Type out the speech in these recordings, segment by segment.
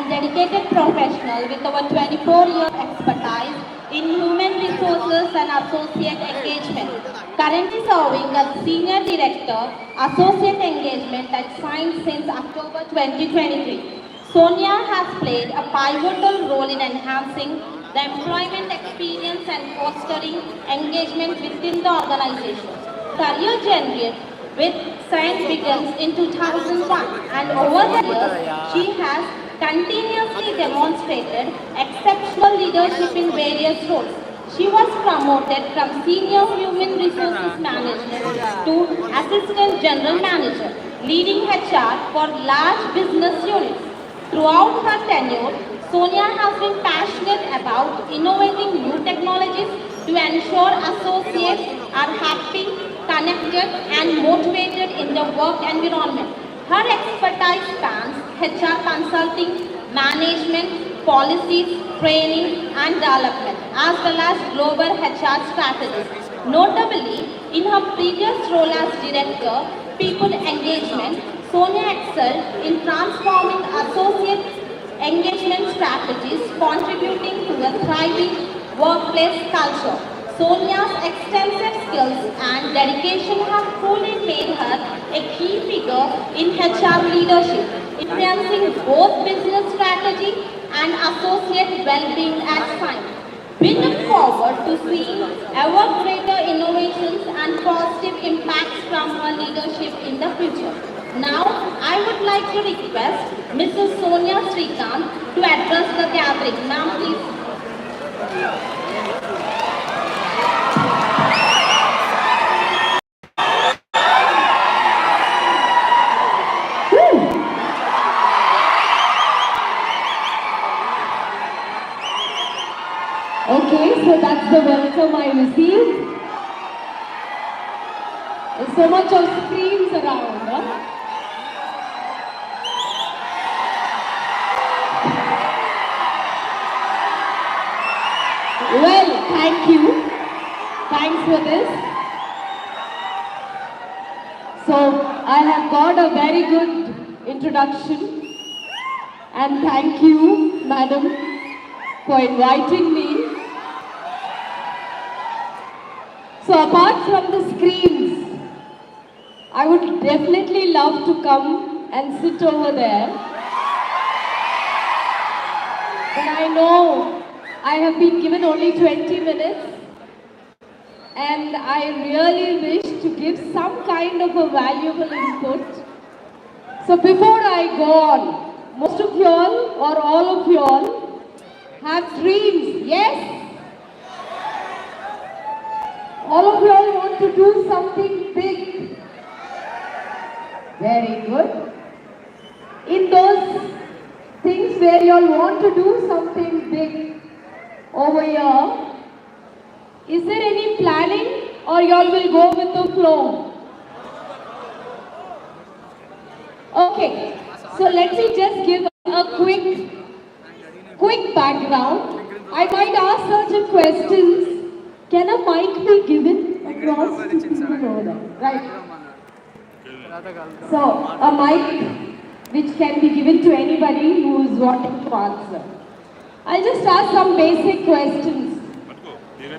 dedicated professional with over 24 years expertise in human resources and associate engagement. Currently serving as Senior Director, Associate Engagement at Science since October 2023. Sonia has played a pivotal role in enhancing the employment experience and fostering engagement within the organization. Career journey with Science begins in 2001, and over the years she has continuously demonstrated exceptional leadership in various roles. She was promoted from Senior Human Resources Manager to Assistant General Manager, leading HR for large business units. Throughout her tenure, Sonia has been passionate about innovating new technologies to ensure associates are happy, connected, and motivated in the work environment. Her expertise spans HR consulting, management, policies, training, and development, as well as global HR strategies. Notably, in her previous role as Director, People Engagement, Sonia excelled in transforming associate engagement strategies, contributing to a thriving workplace culture. Sonia's extensive skills and dedication have truly made her a key figure in HR leadership, influencing both business strategy and associate well-being at Science. We look forward to seeing ever greater innovations and positive impacts from her leadership in the future. Now, I would like to request Mrs. Sonia Srikanth to address the gathering. Ma'am, please. Okay, so that's the welcome I received. There's so much of screens around, huh? Well, thank you. Thanks for this. So, I have got a very good introduction. And thank you, madam, for inviting me. So apart from the screens, I would definitely love to come and sit over there. But I know I have been given only 20 minutes and I really wish to give some kind of a valuable input. So before I go on, most of y'all or all of y'all have dreams, yes? All of you all want to do something big. Very good. In those things where you all want to do something big over here, is there any planning or you all will go with the flow? Okay, so let me just give a quick background. I might ask certain questions. Can a mic be given across to people over there? Right. So, a mic which can be given to anybody who is wanting to answer. I'll just ask some basic questions.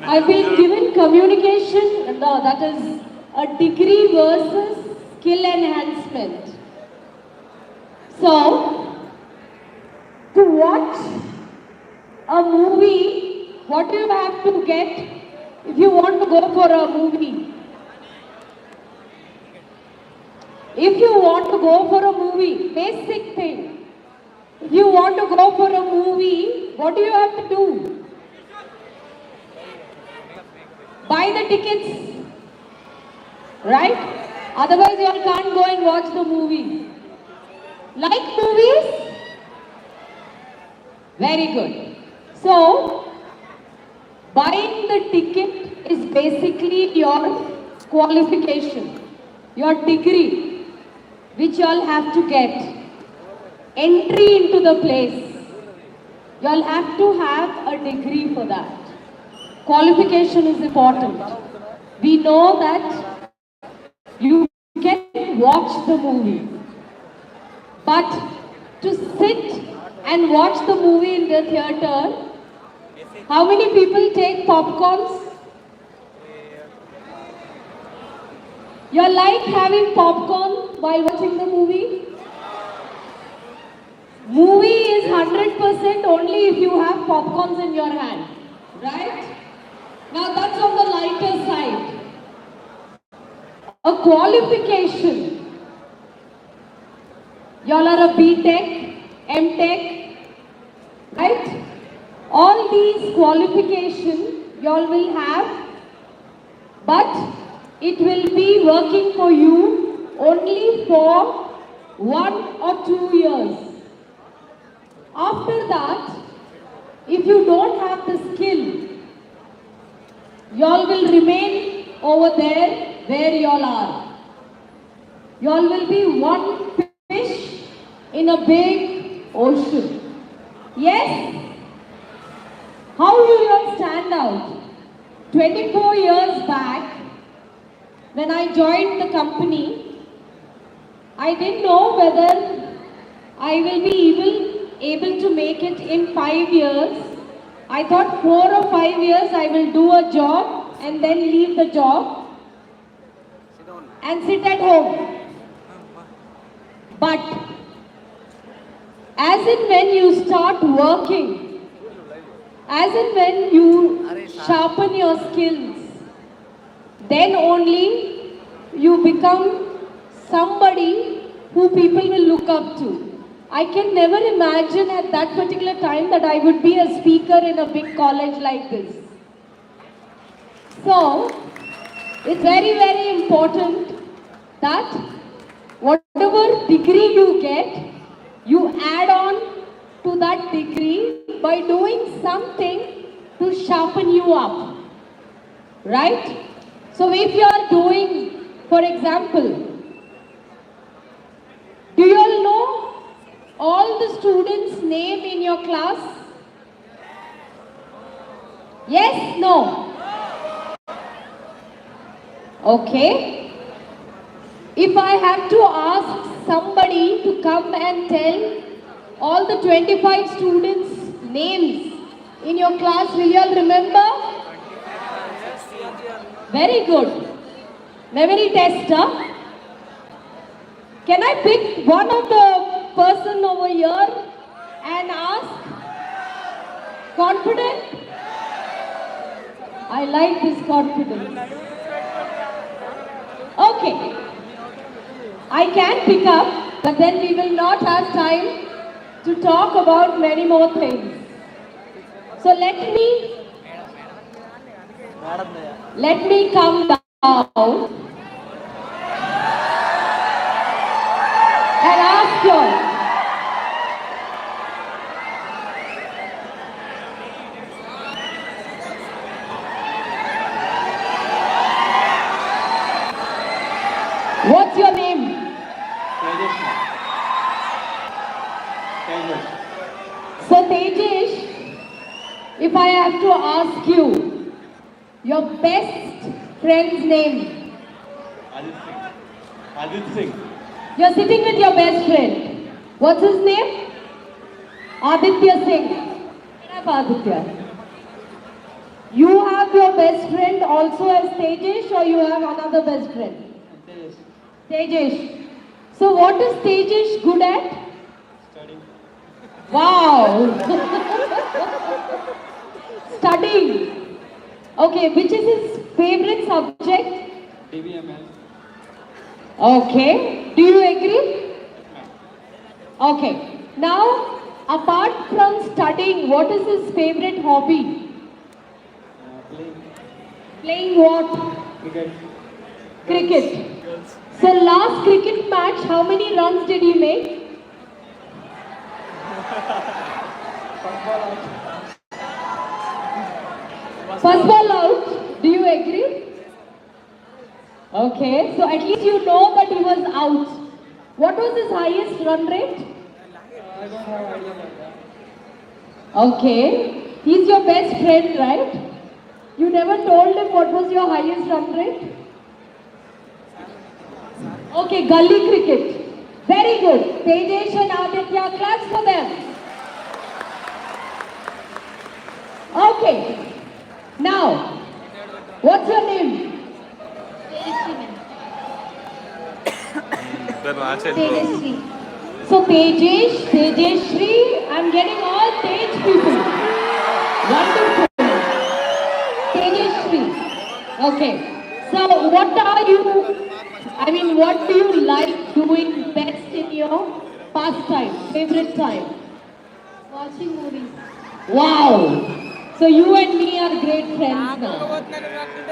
I've been given communication, no, that is a degree versus skill enhancement. So, to watch a movie, what do you have to get? If you want to go for a movie, basic thing. If you want to go for a movie, what do you have to do? Buy the tickets, right? Otherwise you all can't go and watch the movie. Like movies? Very good. So, buying the ticket is basically your qualification, your degree, which you all have to get. Entry into the place, you all have to have a degree for that. Qualification is important. We know that you can watch the movie, but to sit and watch the movie in the theater, how many people take popcorns? You like having popcorn while watching the movie? Movie is 100% only if you have popcorns in your hand, right? Now that's on the lighter side. A qualification. Y'all are a B.Tech, M.Tech, right? All these qualifications y'all will have, but it will be working for you only for 1 or 2 years. After that, if you don't have the skill, y'all will remain over there where y'all are. Y'all will be one fish in a big ocean. Yes? How will y'all stand out? 24 years back, when I joined the company, I didn't know whether I will be able to make it in 5 years. I thought 4 or 5 years I will do a job and then leave the job and sit at home. But as and when you start working, as and when you sharpen your skills, then only you become somebody who people will look up to. I can never imagine at that particular time that I would be a speaker in a big college like this. So, it's very, very important that whatever degree you get, you add on to that degree by doing something to sharpen you up. Right? So if you are doing, for example, do you all know all the students' name in your class? Yes? No? Okay. If I have to ask somebody to come and tell all the 25 students' names in your class, will you all remember? Very good. Memory test, huh? Can I pick one of the person over here and ask? Confident? I like this confidence. Okay. I can pick up, but then we will not have time to talk about many more things. So let me come down and ask you all. What's your name? Tejas. So Tejesh, if I have to ask you, your best friend's name. Ajit Singh. You're sitting with your best friend. What's his name? Aditya Singh. Get up, Aditya. You have your best friend also as Tejesh, or you have another best friend? Tejas. Tejesh. So what is Tejesh good at? Studying. Wow! Studying. Okay, which is his favorite subject? DVML. Okay. Do you agree? Okay. Now, apart from studying, what is his favorite hobby? Playing Playing what? cricket. Cricket. So last cricket match, how many runs did he make? First ball out. Do you agree? Okay. So at least you know that he was out. What was his highest run rate? I don't have idea about that. Okay. He's your best friend, right? You never told him what was your highest run rate? Okay, gully cricket. Very good. Tejesh and Aditya, claps for them. Okay. Now, what's your name? Tejasvi. So Tejesh, Tejeshri, I'm getting all Tej people. Wonderful. Tejeshri. Okay. So what are you, what do you like doing best in your pastime, favorite time? Watching movies. Wow. So you and me are great friends now.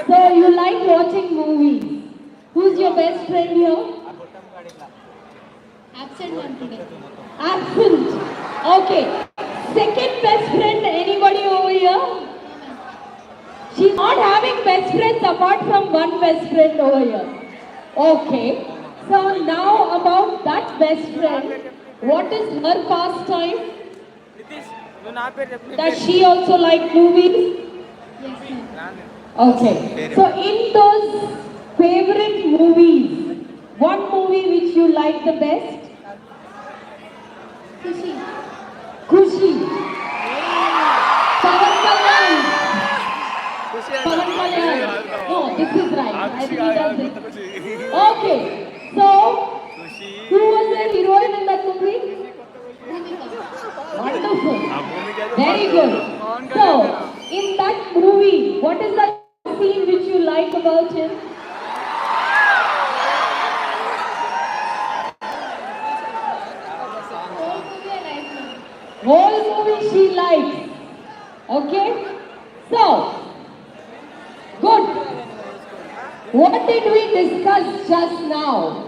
So you like watching movies. Who's your best friend here? Absent one today. Absent. Okay. Second best friend, anybody over here? She's not having best friends apart from one best friend over here. Okay. So now about that best friend, what is her pastime? Does she also like movies? Yes, ma'am. Okay. So in those favorite movies, one movie which you like the best? Kushi. Kushi. Pawan Kalyan. Pawan Kalyan. No, this is right. I think he does it. Okay. So, who was the heroine in that movie? Wonderful. Very good. So, in that movie, what is the scene which you like about him? Whole movie I like, ma'am. Whole movie she likes. Okay? So, good. What did we discuss just now?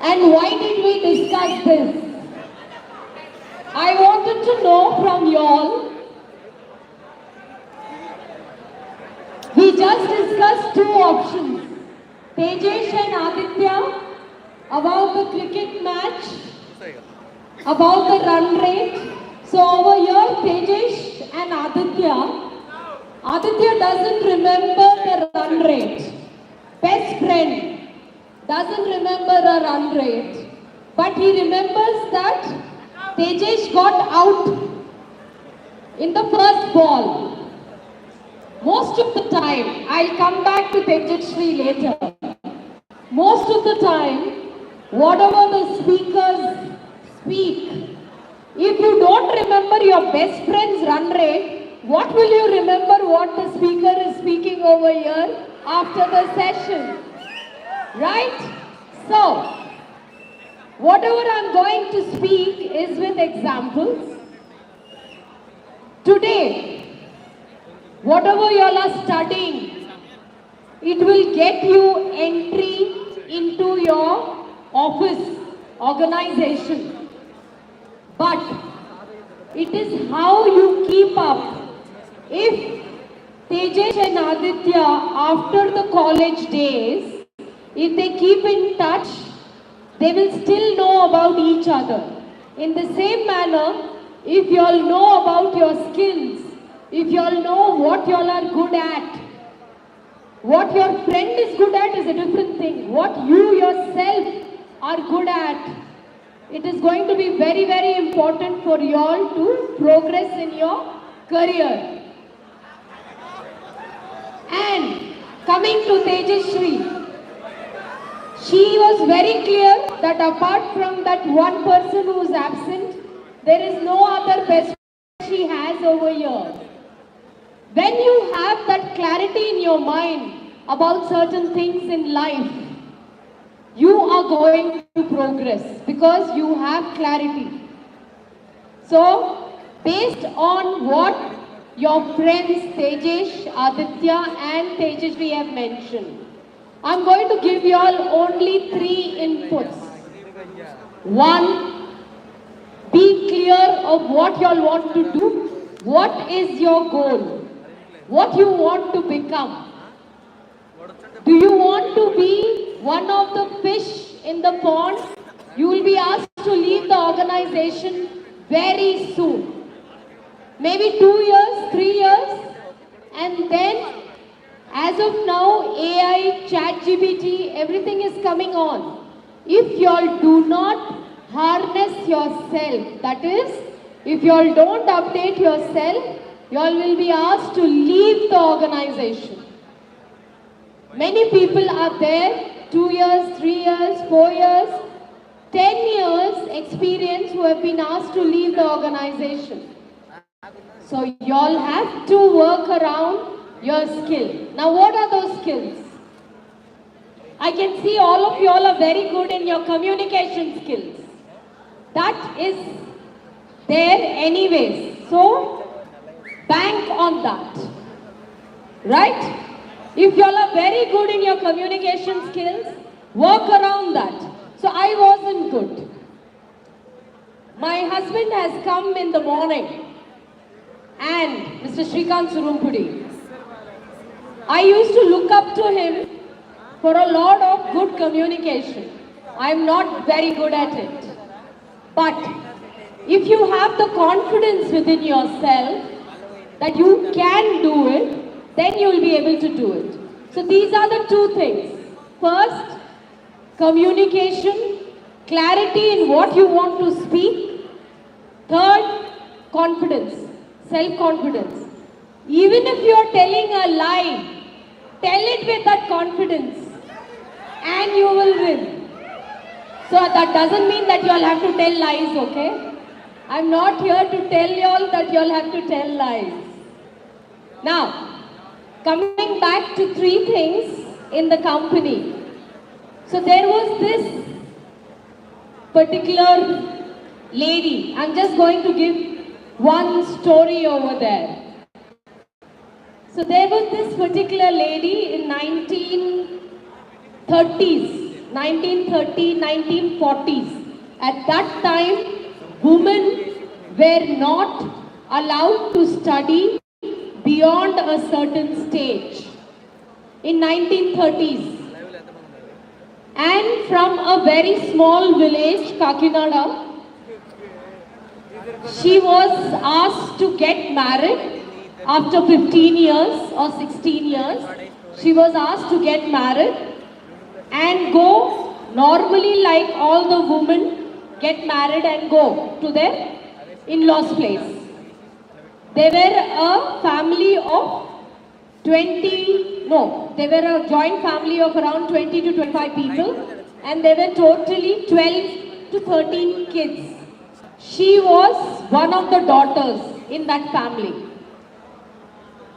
And why did we discuss this? I wanted to know from you all. We just discussed two options. Tejesh and Aditya about the cricket match, about the run rate. So over here, Tejesh and Aditya doesn't remember the run rate. Best friend doesn't remember a run rate. But he remembers that Tejesh got out in the first ball. Most of the time, I'll come back to Tejashri later. Most of the time, whatever the speakers speak, if you don't remember your best friend's run rate, what will you remember what the speaker is speaking over here after the session? Right? So, whatever I'm going to speak is with examples. Today, whatever you all are studying, it will get you entry into your office, organization. But it is how you keep up. If Tejesh and Aditya, after the college days, if they keep in touch, they will still know about each other. In the same manner, if you all know about your skills, if you all know what you all are good at, what your friend is good at is a different thing. What you yourself are good at, it is going to be very, very important for you all to progress in your career. And coming to Tejashri, she was very clear that apart from that one person who is absent, there is no other best friend she has over here. When you have that clarity in your mind about certain things in life, you are going to progress because you have clarity. So, based on what your friends Tejesh, Aditya and Tejashri have mentioned, I'm going to give you all only 3 inputs. 1, be clear of what you all want to do. What is your goal? What you want to become? Do you want to be one of the fish in the pond? You will be asked to leave the organization very soon. Maybe 2 years, 3 years, and then as of now, AI, ChatGPT, everything is coming on. If you all do not harness yourself, that is, If you all don't update yourself, you all will be asked to leave the organization. Many people are there, 2 years, 3 years, 4 years, 10 years experience who have been asked to leave the organization. So you all have to work around your skill. Now what are those skills? I can see all of you all are very good in your communication skills. That is there anyways. So bank on that. Right? If you all are very good in your communication skills, work around that. So I wasn't good. My husband has come in the morning and Mr. Shrikant Surumpudi. I used to look up to him for a lot of good communication. I'm not very good at it. But if you have the confidence within yourself that you can do it, then you will be able to do it. So these are the two things. First, communication, clarity in what you want to speak. Third, confidence, self-confidence. Even if you are telling a lie, tell it with that confidence and you will win. So that doesn't mean that you all have to tell lies, okay? I'm not here to tell you all that you all have to tell lies. Now, coming back to 3 things in the company. So there was this particular lady. I'm just going to give one story over there. So there was this particular lady in 1930s, 1930, 1940s. At that time, women were not allowed to study beyond a certain stage. In 1930s. And from a very small village, Kakinada, she was asked to get married after 15 years or 16 years. She was asked to get married and go normally like all the women get married and go to their in-laws' place. They were a family of they were a joint family of around 20 to 25 people and they were totally 12 to 13 kids. She was one of the daughters in that family.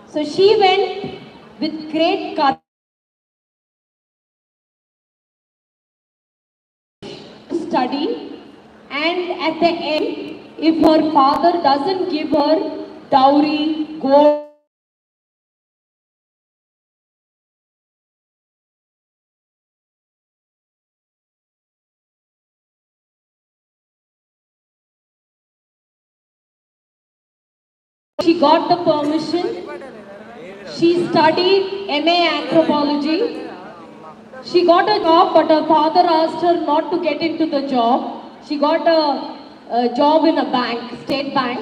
So she went with great courage to study, and at the end, if her father doesn't give her dowry, gold, she got the permission. She studied MA Anthropology. She got a job, but her father asked her not to get into the job. She got a job in a bank, state bank.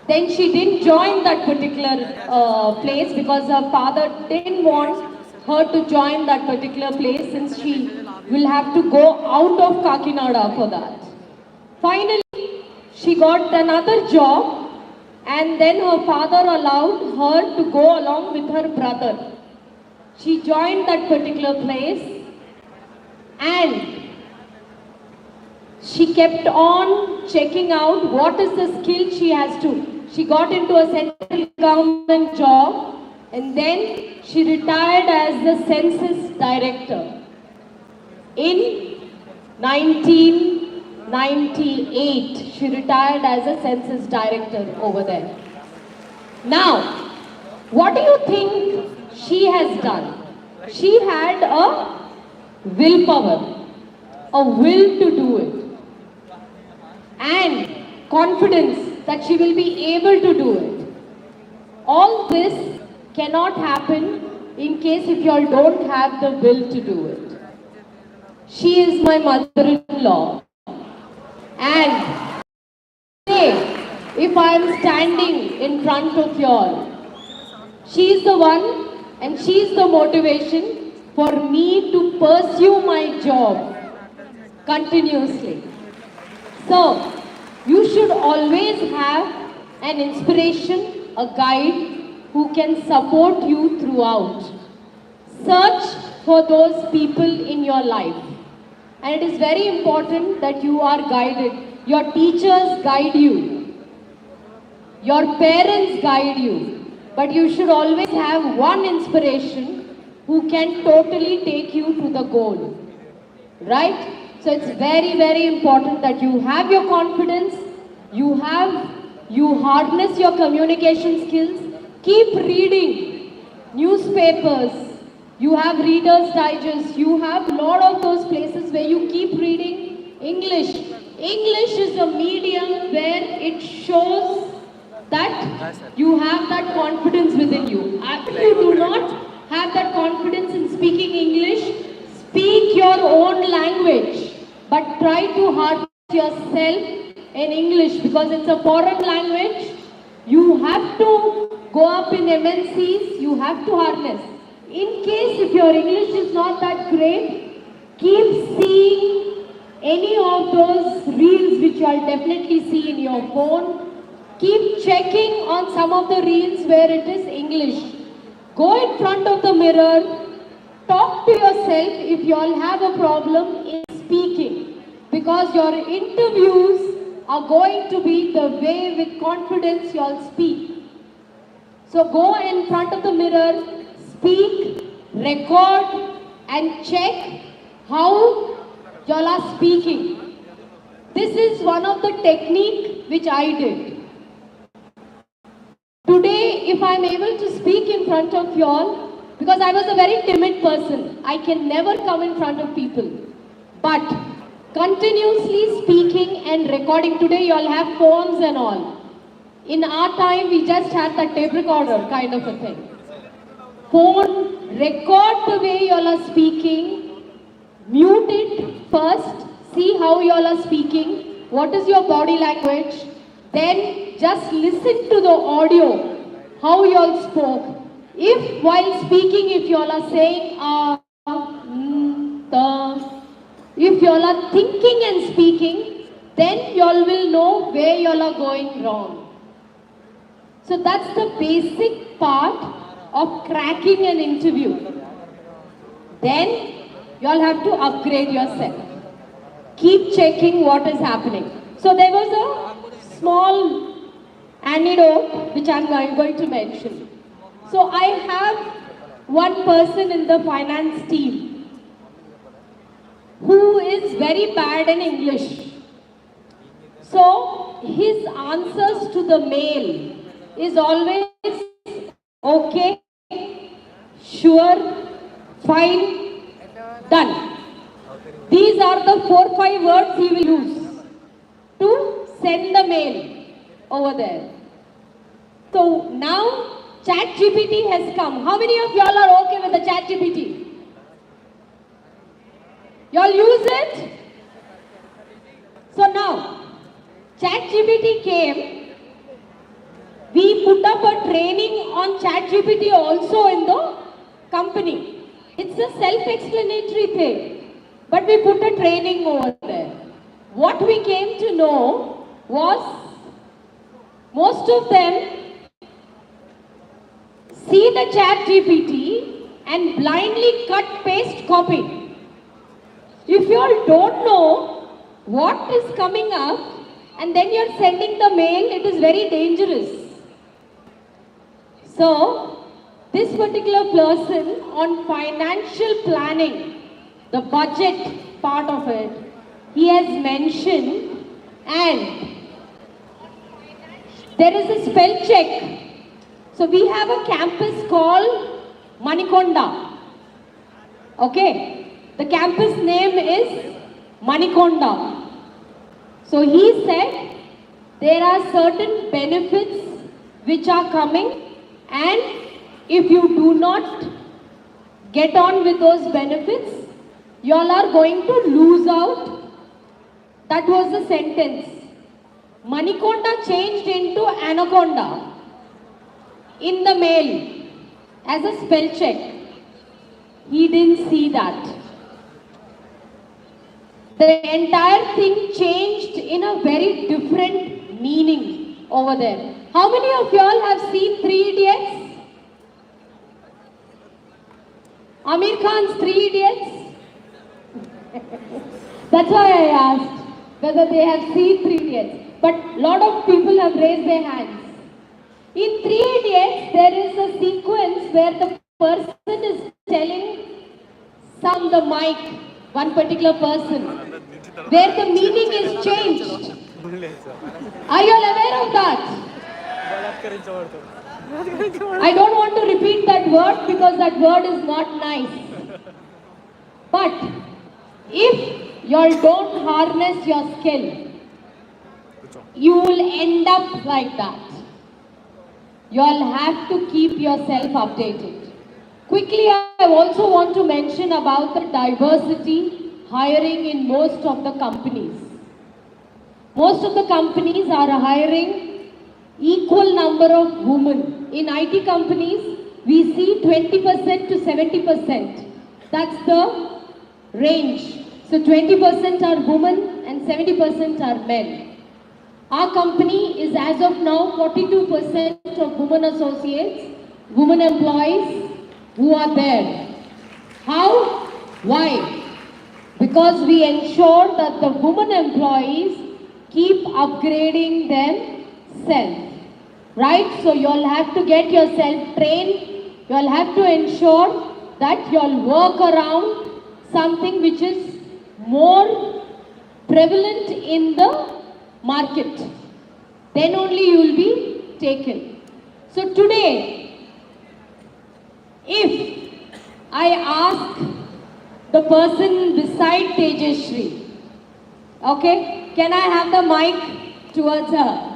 Then she didn't join that particular place because her father didn't want her to join that particular place since she will have to go out of Kakinada for that. Finally, she got another job. And then her father allowed her to go along with her brother. She joined that particular place and she kept on checking out what is the skill she has to. She got into a central government job and then she retired as the census director in 1998, she retired as a census director over there. Now, what do you think she has done? She had a willpower, a will to do it, and confidence that she will be able to do it. All this cannot happen in case if you all don't have the will to do it. She is my mother-in-law. And if I am standing in front of you all, she is the one and she is the motivation for me to pursue my job continuously. So, You should always have an inspiration, a guide who can support you throughout. Search for those people in your life. And it is very important that you are guided. Your teachers guide you. Your parents guide you. But you should always have one inspiration who can totally take you to the goal. Right? So it's very, very important that you have your confidence, you harness your communication skills, keep reading newspapers, you have Reader's Digest, you have a lot of those places where you keep reading English. English is a medium where it shows that you have that confidence within you. If you do not have that confidence in speaking English, speak your own language, but try to harness yourself in English because it's a foreign language. You have to go up in MNCs, you have to harness. In case if your English is not that great, keep seeing any of those reels which you will definitely see in your phone. Keep checking on some of the reels where it is English. Go in front of the mirror. Talk to yourself if you all have a problem in speaking, because your interviews are going to be the way with confidence you all speak. So go in front of the mirror, speak, record and check how you all are speaking. This is one of the technique which I did. Today, if I am able to speak in front of you all, because I was a very timid person, I can never come in front of people. But continuously speaking and recording, today you all have phones and all. In our time, we just had the tape recorder kind of a thing. Phone, record the way you all are speaking, mute it first, see how you all are speaking, what is your body language, then just listen to the audio, how you all spoke. If while speaking, if you all are saying if you all are thinking and speaking, then you all will know where you all are going wrong. So that's the basic part of cracking an interview. Then you all have to upgrade yourself. Keep checking what is happening. So there was a small anecdote which I'm going to mention. So I have one person in the finance team who is very bad in English. So his answers to the mail is always okay, sure, fine, done. These are the 4-5 words he will use to send the mail over there. So now ChatGPT has come. How many of y'all are okay with the ChatGPT? Y'all use it? So now, ChatGPT came. We put up a training on ChatGPT also in the company. It's a self-explanatory thing. But we put a training over there. What we came to know was most of them see the ChatGPT and blindly cut, paste, copy. If you all don't know what is coming up and then you're sending the mail, it is very dangerous. So, this particular person on financial planning, the budget part of it, he has mentioned, and there is a spell check. So we have a campus called Manikonda. Okay. The campus name is Manikonda. So he said there are certain benefits which are coming, and if you do not get on with those benefits, you all are going to lose out. That was the sentence. Manikonda changed into Anaconda in the mail as a spell check. He didn't see that. the entire thing changed in a very different meaning over there. How many of y'all have seen Three Idiots? Amir Khan's Three Idiots? That's why I asked whether they have seen Three Idiots. But a lot of people have raised their hands. In Three Idiots, there is a sequence where the person is telling the mic, one particular person, where the meaning is changed. Are you all aware of that? I don't want to repeat that word because that word is not nice. But if you all don't harness your skill, you will end up like that. You all have to keep yourself updated. Quickly, I also want to mention about the diversity hiring in most of the companies. Most of the companies are hiring equal number of women. In IT companies, we see 20% to 70%. That's the range. So 20% are women and 70% are men. Our company is as of now 42% of women associates, women employees who are there. How? Why? Because we ensure that the women employees keep upgrading themselves. Right? So you all have to get yourself trained. You all have to ensure that you all work around something which is more prevalent in the market. Then only you will be taken. So today, if I ask the person beside Tejashri, okay, can I have the mic towards her?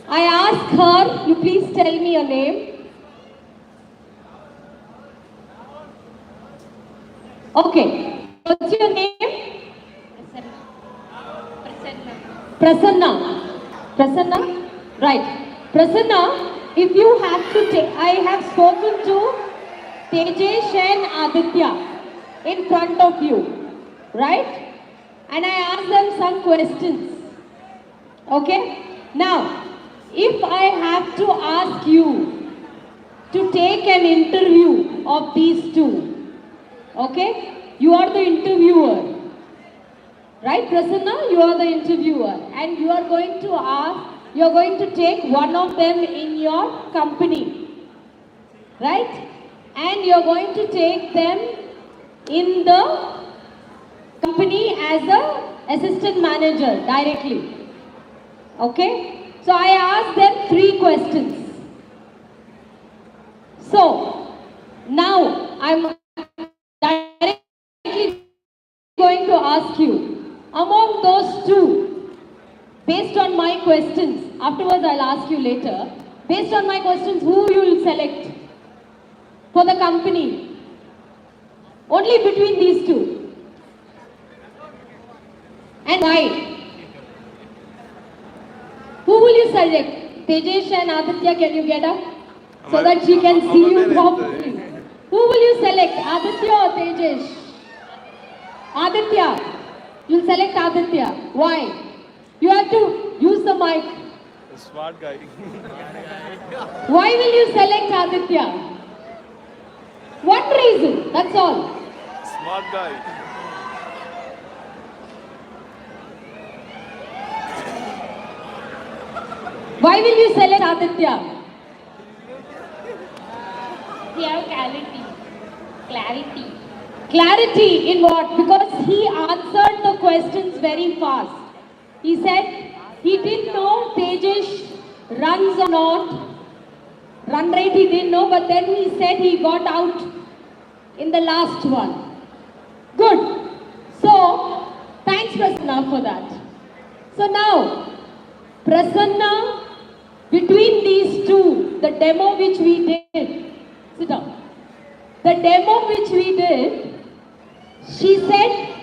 I ask her, you please tell me your name. Okay, what's your name? Prasanna. Prasanna? Right. Prasanna, if you have to take, I have spoken to Tejesh and Aditya in front of you, right? And I asked them some questions. Okay? Now, if I have to ask you to take an interview of these two, okay? You are the interviewer. Right, Prasanna? You are the interviewer and you are going to ask, you are going to take one of them in your company. Right? And you are going to take them in the company as a assistant manager directly. Okay? So I asked them 3 questions. So, now I am directly going to ask you, among those 2, based on my questions, afterwards I'll ask you later, based on my questions, who you will select for the company? Only between these 2. And why? Who will you select? Tejesh and Aditya, can you get up? So that she can see you properly. Who will you select? Aditya or Tejesh? Aditya. You'll select Aditya. Why? You have to use the mic. A smart guy. Why will you select Aditya? One reason, that's all. Smart guy. Why will you select Aditya? We have clarity. Clarity. Clarity in what? Because he answered the questions very fast. He said he didn't know Tejesh runs or not. Run rate he didn't know, but then he said he got out in the last one. Good. So, thanks Prasanna for that. So now, Prasanna, between these 2, the demo which we did, sit down. The demo which we did, she said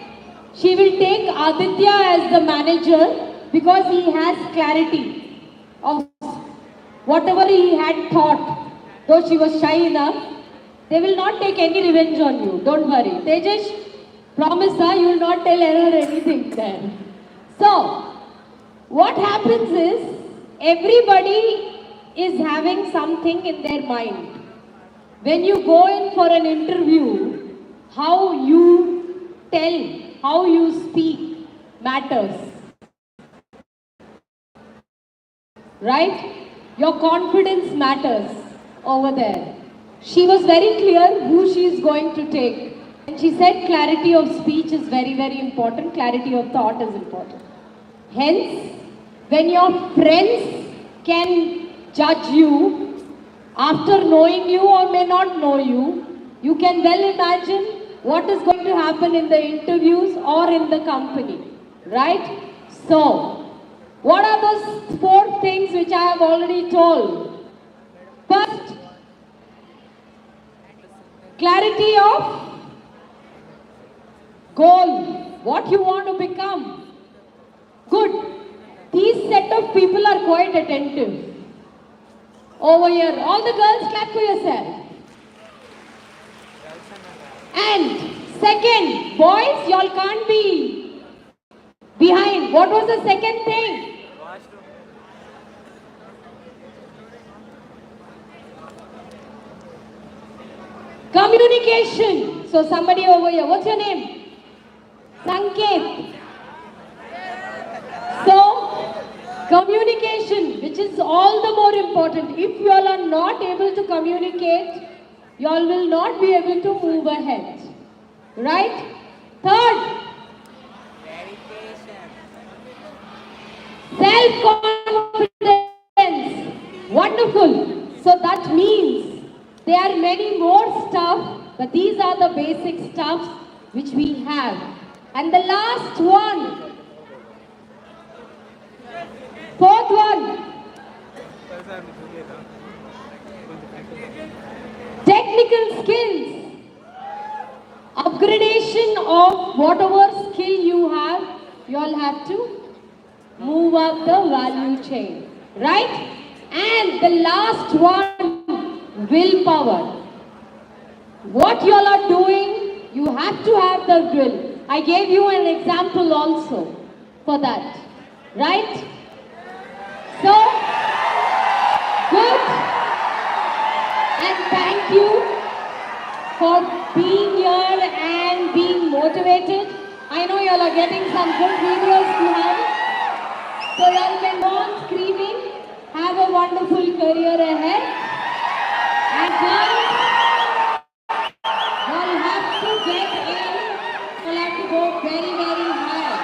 she will take Aditya as the manager because he has clarity of whatever he had thought. Though she was shy enough, they will not take any revenge on you. Don't worry. Tejesh, Promise, you will not tell her anything then. So, what happens is, everybody is having something in their mind. When you go in for an interview, how you tell, how you speak matters. Right? Your confidence matters over there. She was very clear who she is going to take. And she said clarity of speech is very, very important. Clarity of thought is important. Hence, when your friends can judge you after knowing you or may not know you, you can well imagine what is going to happen in the interviews or in the company. Right? So, what are those 4 things which I have already told? First, clarity of goal, what you want to become. Good. These set of people are quite attentive. Over here, all the girls clap for yourself. And second, boys, y'all can't be behind. What was the second thing? Communication. So somebody over here, what's your name? Sanket. So, communication, which is all the more important. If you all are not able to communicate, you all will not be able to move ahead. Right? Third, self-confidence. Wonderful. So that means there are many more stuff, but these are the basic stuffs which we have. And the last one, fourth one, technical skills. Upgradation of whatever skill you have, you all have to move up the value chain. Right? And the last one, willpower. What you all are doing, you have to have the will. I gave you an example also for that. Right? So, good. And thank you for being here and being motivated. I know you all are getting some good videos behind. So you all can go on screaming. Have a wonderful career ahead. And girls, you all have to get in. You all have to go very, very high.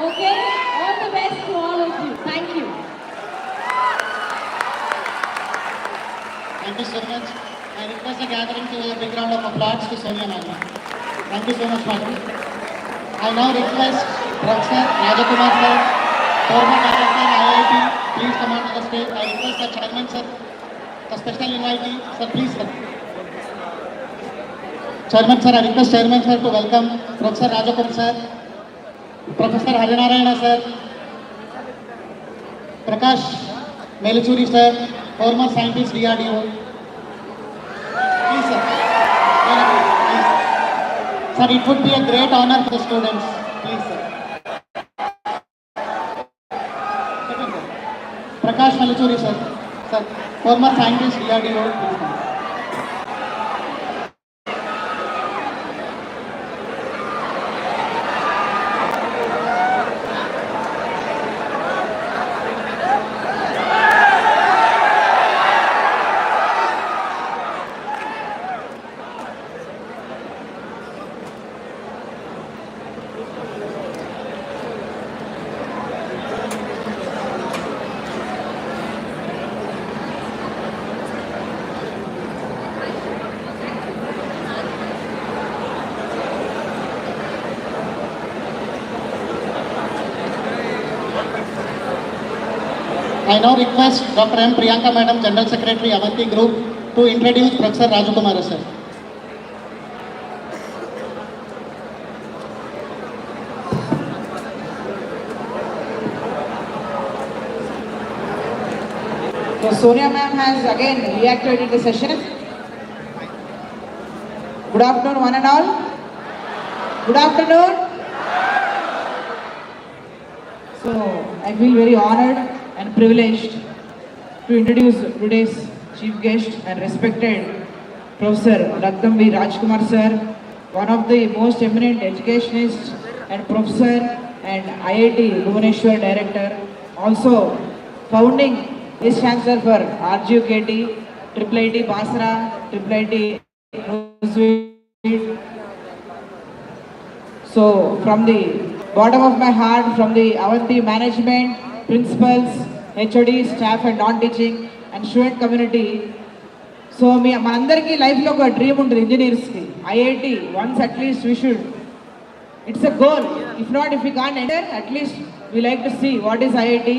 Okay? All the best to all of you. Thank you. Thank you so much. I request the gathering to a big round of applause to Sonia Madam. Thank you so much, Madam. I now request Professor Rajakumar sir, former director IIT, please come on to the stage. I request the chairman sir, the special invitee, sir, please sir. Chairman sir, I request Chairman sir to welcome Professor Rajakumar sir, Professor Harinarayana sir, Prakash Melichuri sir, former scientist DRDO. Please sir. Please. Sir, it would be a great honor for the students. Please sir. Second sir. Prakash Melichuri sir. Sir, former scientist DRDO. Please come. I now request Dr. M. Priyanka Madam, General Secretary, Avanthi Group, to introduce Professor Rajakumar sir. So Sonia ma'am has again reacted in the session. Good afternoon, one and all. Good afternoon. So I feel very honored and privileged to introduce today's chief guest and respected Professor Ratnam Rajkumar sir, one of the most eminent educationists and professor and IIT Bhubaneswar director, also founding Vice Chancellor for RGUKT, IIIT Basra, IIIT Newsweek. So from the bottom of my heart, from the Avanthi management, principals, HOD, staff and non-teaching and student community, so మనందరికీ లైఫ్లో ఒక dream ఉంటుంది ఇంజనీర్స్కి IIT once at least we should it's a goal if not if you can't enter at least we like to see what is IIT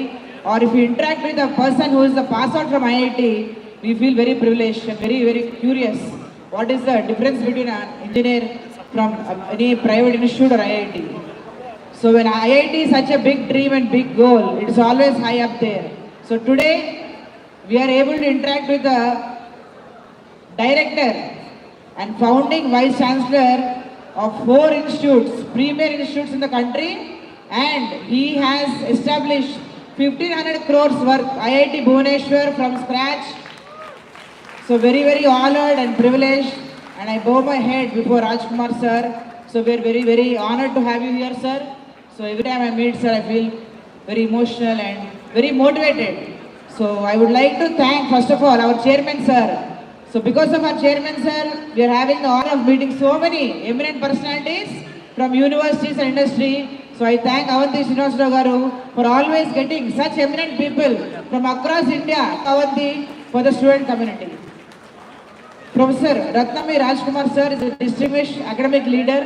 or if you interact with a person who is the pass out from IIT we feel very privileged and very curious what is the difference between an engineer from any private institute or IIT. So when IIT is such a big dream and big goal, it is always high up there. So today we are able to interact with the director and founding vice chancellor of 4 institutes, premier institutes in the country, and he has established 1500 crores worth IIT Bhubaneswar from scratch. So very honored and privileged, and I bow my head before Rajkumar sir. So we are very honored to have you here, sir. So every time I meet sir, I feel very emotional and very motivated. So I would like to thank first of all our chairman sir. So because of our chairman sir, we are having the honor of meeting so many eminent personalities from universities and industry. So I thank Avanthi Garu for always getting such eminent people from across India, Avanthi, for the student community. Professor Ratnam Rajkumar sir is a distinguished academic leader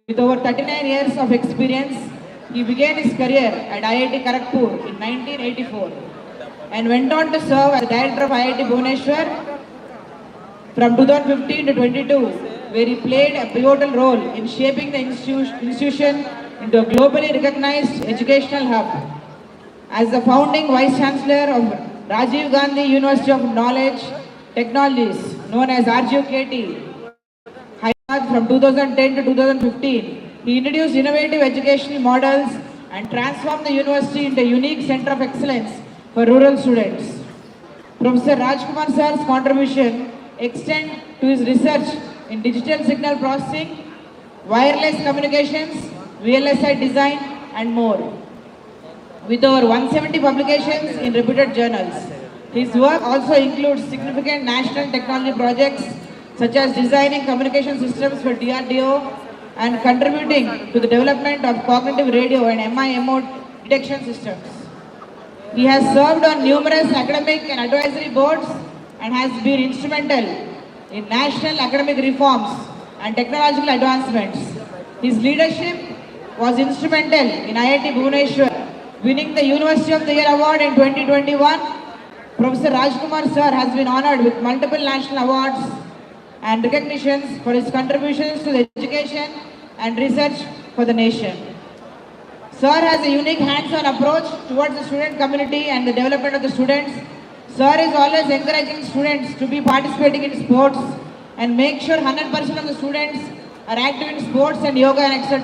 with over 39 years of experience. He began his career at IIT Kharagpur in 1984 and went on to serve as director of IIT Bhubaneswar from 2015 to 22, where he played a pivotal role in shaping the institution into a globally recognized educational hub. As the founding Vice Chancellor of Rajiv Gandhi University of Knowledge Technologies, known as RGUKT, Hyderabad from 2010 to 2015, he introduced innovative educational models and transformed the university into a unique center of excellence for rural students. Professor Rajkumar sir's contribution extend to his research in digital signal processing, wireless communications, VLSI design and more. With over 170 publications in reputed journals, his work also includes significant national technology projects such as designing communication systems for DRDO and contributing to the development of cognitive radio and MIMO detection systems. He has served on numerous academic and advisory boards and has been instrumental in national academic reforms and technological advancements. His leadership was instrumental in IIT Bhubaneswar winning the University of the Year Award in 2021. Professor Rajkumar sir has been honored with multiple national awards and recognitions for his contributions to the education and research for the nation. Sir has a unique hands-on approach towards the student community and the development of the students. Sir is always encouraging students to be participating in sports and make sure 100% of the students are active in sports and yoga and etc.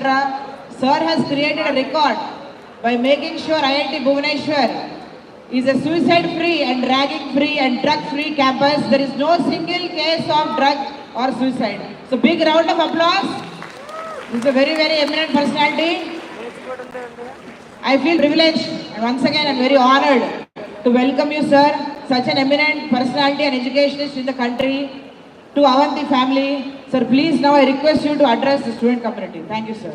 Sir has created a record by making sure IIT Bhubaneswar is a suicide-free and ragging-free and drug-free campus. There is no single case of drug or suicide. So big round of applause. This is a very eminent personality. I feel privileged and once again I'm very honored to welcome you, sir, such an eminent personality and educationist in the country, to Avanthi family. Sir, please now I request you to address the student community. Thank you, sir.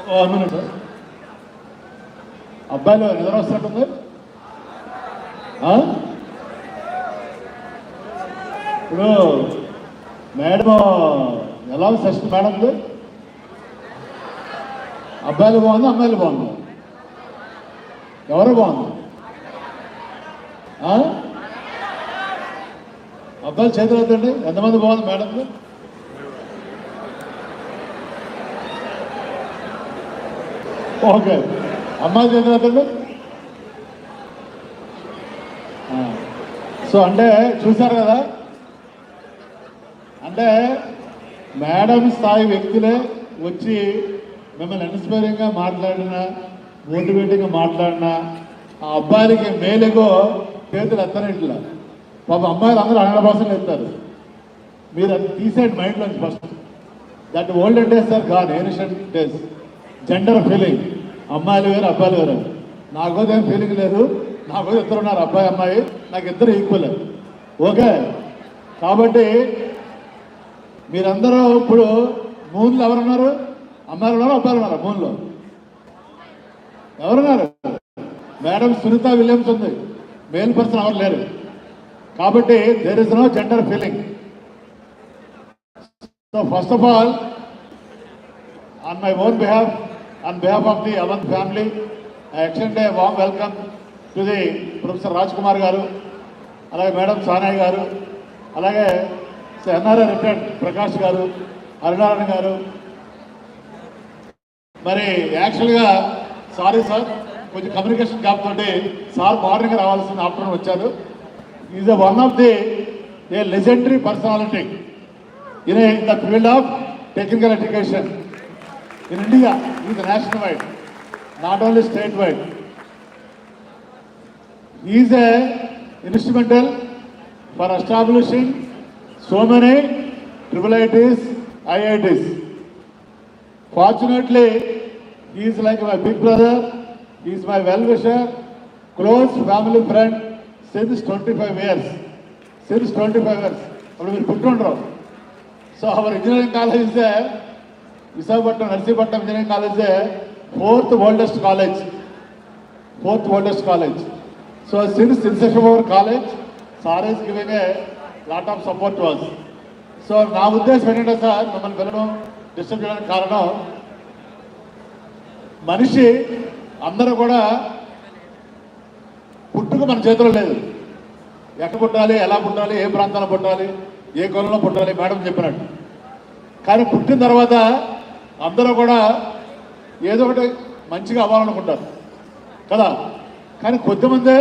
Oh, minute, sir. అబ్బాయిలు నిద్ర వస్తున్నట్టుంది. ఇప్పుడు madam ఎలా session మేడంది? అబ్బాయిలు బాగుంది, అమ్మాయిలు బాగుంది, ఎవరు బాగుంది? అబ్బాయిలు చేతులు అవుతండి. ఎంతమంది బాగుంది మేడంకి? ఓకే, అమ్మాయి చేతులు అవుతండి. సో అంటే చూశారు కదా, అంటే మేడం స్థాయి వ్యక్తులే వచ్చి మిమ్మల్ని ఇన్స్పైరింగ్గా మాట్లాడినా మోటివేటింగ్గా మాట్లాడినా ఆ అబ్బాయిలకి మేలుగో చేతులు ఎత్తనట్లా పాప అమ్మాయిలు అందరూ 100% ఎత్తారు. మీరు అది తీసేయండి మైండ్లోంచి first. That olden days are gone, ancient days. Gender feeling, అమ్మాయిలు వేరు అబ్బాయిలు వేరు. నాకోసం ఏం ఫీలింగ్ లేదు. నాకోసం ఇద్దరు ఉన్నారు, అబ్బాయి అమ్మాయి, నాకు ఇద్దరు ఈక్వల్. ఓకే, కాబట్టి మీరందరూ ఇప్పుడు మూన్లో ఎవరున్నారు? అమ్మాయిలు ఉన్నారు, అబ్బాయిలు ఉన్నారు? మూన్లో ఎవరున్నారు? మేడం సునీత విలియమ్స్ ఉంది, మేల్ పర్సన్ ఎవరు లేరు. కాబట్టి there is no gender feeling. So first of all, on my own behalf, on behalf of the Avanthi family, I extend a warm welcome to the Professor Rajkumar garu, అలాగే madam సానాయ్ గారు, అలాగే NRI retired Prakash గారు, హరినారాయణ గారు. మరి యాక్చువల్గా sorry sir, కొంచెం communication gap తోటి sir morning రావాల్సిన ఆఫ్టర్నూన్ వచ్చారు. Is one of the A legendary personality in the field of technical education in India, he is nationwide, not only statewide. He is instrumental for establishing so many IITs, IITs. Fortunately, he is like my big brother, he is my well-wisher, close family friend since 25 years. Since 25 years. So our engineering college is there. Visakhapatnam Narsipatnam Engineering College is fourth oldest college. So since inception of our college, sir is giving a lot of support to us. So నా ఉద్దేశం ఏంటంటే sir, మమ్మల్ని పిల్లలు disturb చేయడానికి కారణం, మనిషి అందరూ కూడా పుట్టుక మన చేతిలో లేదు. ఎక్కడ పుట్టాలి, ఎలా పుట్టాలి, ఏ ప్రాంతాల్లో పుట్టాలి, ఏ కులంలో పుట్టాలి మేడం చెప్పినట్టు. కానీ పుట్టిన తర్వాత అందరూ కూడా ఏదో ఒకటి మంచిగా అవ్వాలనుకుంటారు కదా. కానీ కొద్దిమందే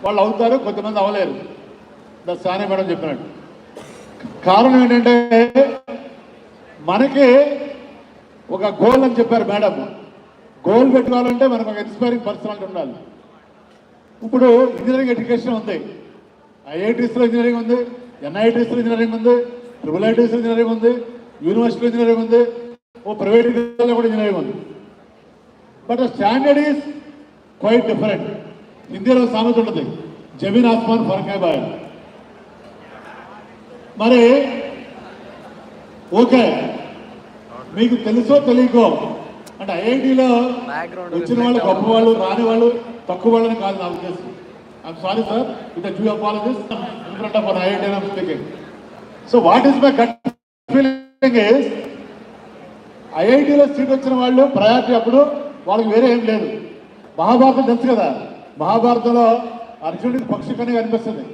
వాళ్ళు అవుతారు, కొద్దిమంది అవ్వలేరు. సానే మేడం చెప్పినట్టు. కారణం ఏంటంటే మనకి ఒక గోల్ అని చెప్పారు మేడం. గోల్ పెట్టుకోవాలంటే మనకు ఒక ఇన్స్పైరింగ్ పర్సనాలిటీ ఉండాలి. ఇప్పుడు ఇంజనీరింగ్ ఎడ్యుకేషన్ ఉంది, ఐఐటీస్లో ఇంజనీరింగ్ ఉంది, ఎన్ఐటీస్లో ఇంజనీరింగ్ ఉంది, IIITస్లో ఇంజనీరింగ్ ఉంది, యూనివర్సిటీలో ఇంజనీరింగ్ ఉంది, ఓ ప్రైవేట్ విద్యాలయంలో కూడా ఇంజనీరింగ్ ఉంది. But standard is quite different. హిందీలో సామెత ఉంటుంది, జమీన్ ఆస్మాన్ ఫరక్ హై భాయ్. మరి ఓకే, మీకు తెలుసో తెలియకో అంటే ఐఐటీలో వచ్చిన వాళ్ళు గొప్పవాళ్ళు, రాని వాళ్ళు తక్కువ వాళ్ళని కాదు నా ఉద్దేశం. I'm sorry sir, with due apologies in front of an IIT I'm speaking. So what is my gut feeling is, ఐఐటీలో సీట్ వచ్చిన వాళ్ళు ప్రయారిటీ అప్పుడు వాళ్ళకి వేరే ఏం లేదు. మహాభారతం తెలుసు కదా, మహాభారతంలో అర్జునుడికి పక్షి కని కనిపిస్తుంది.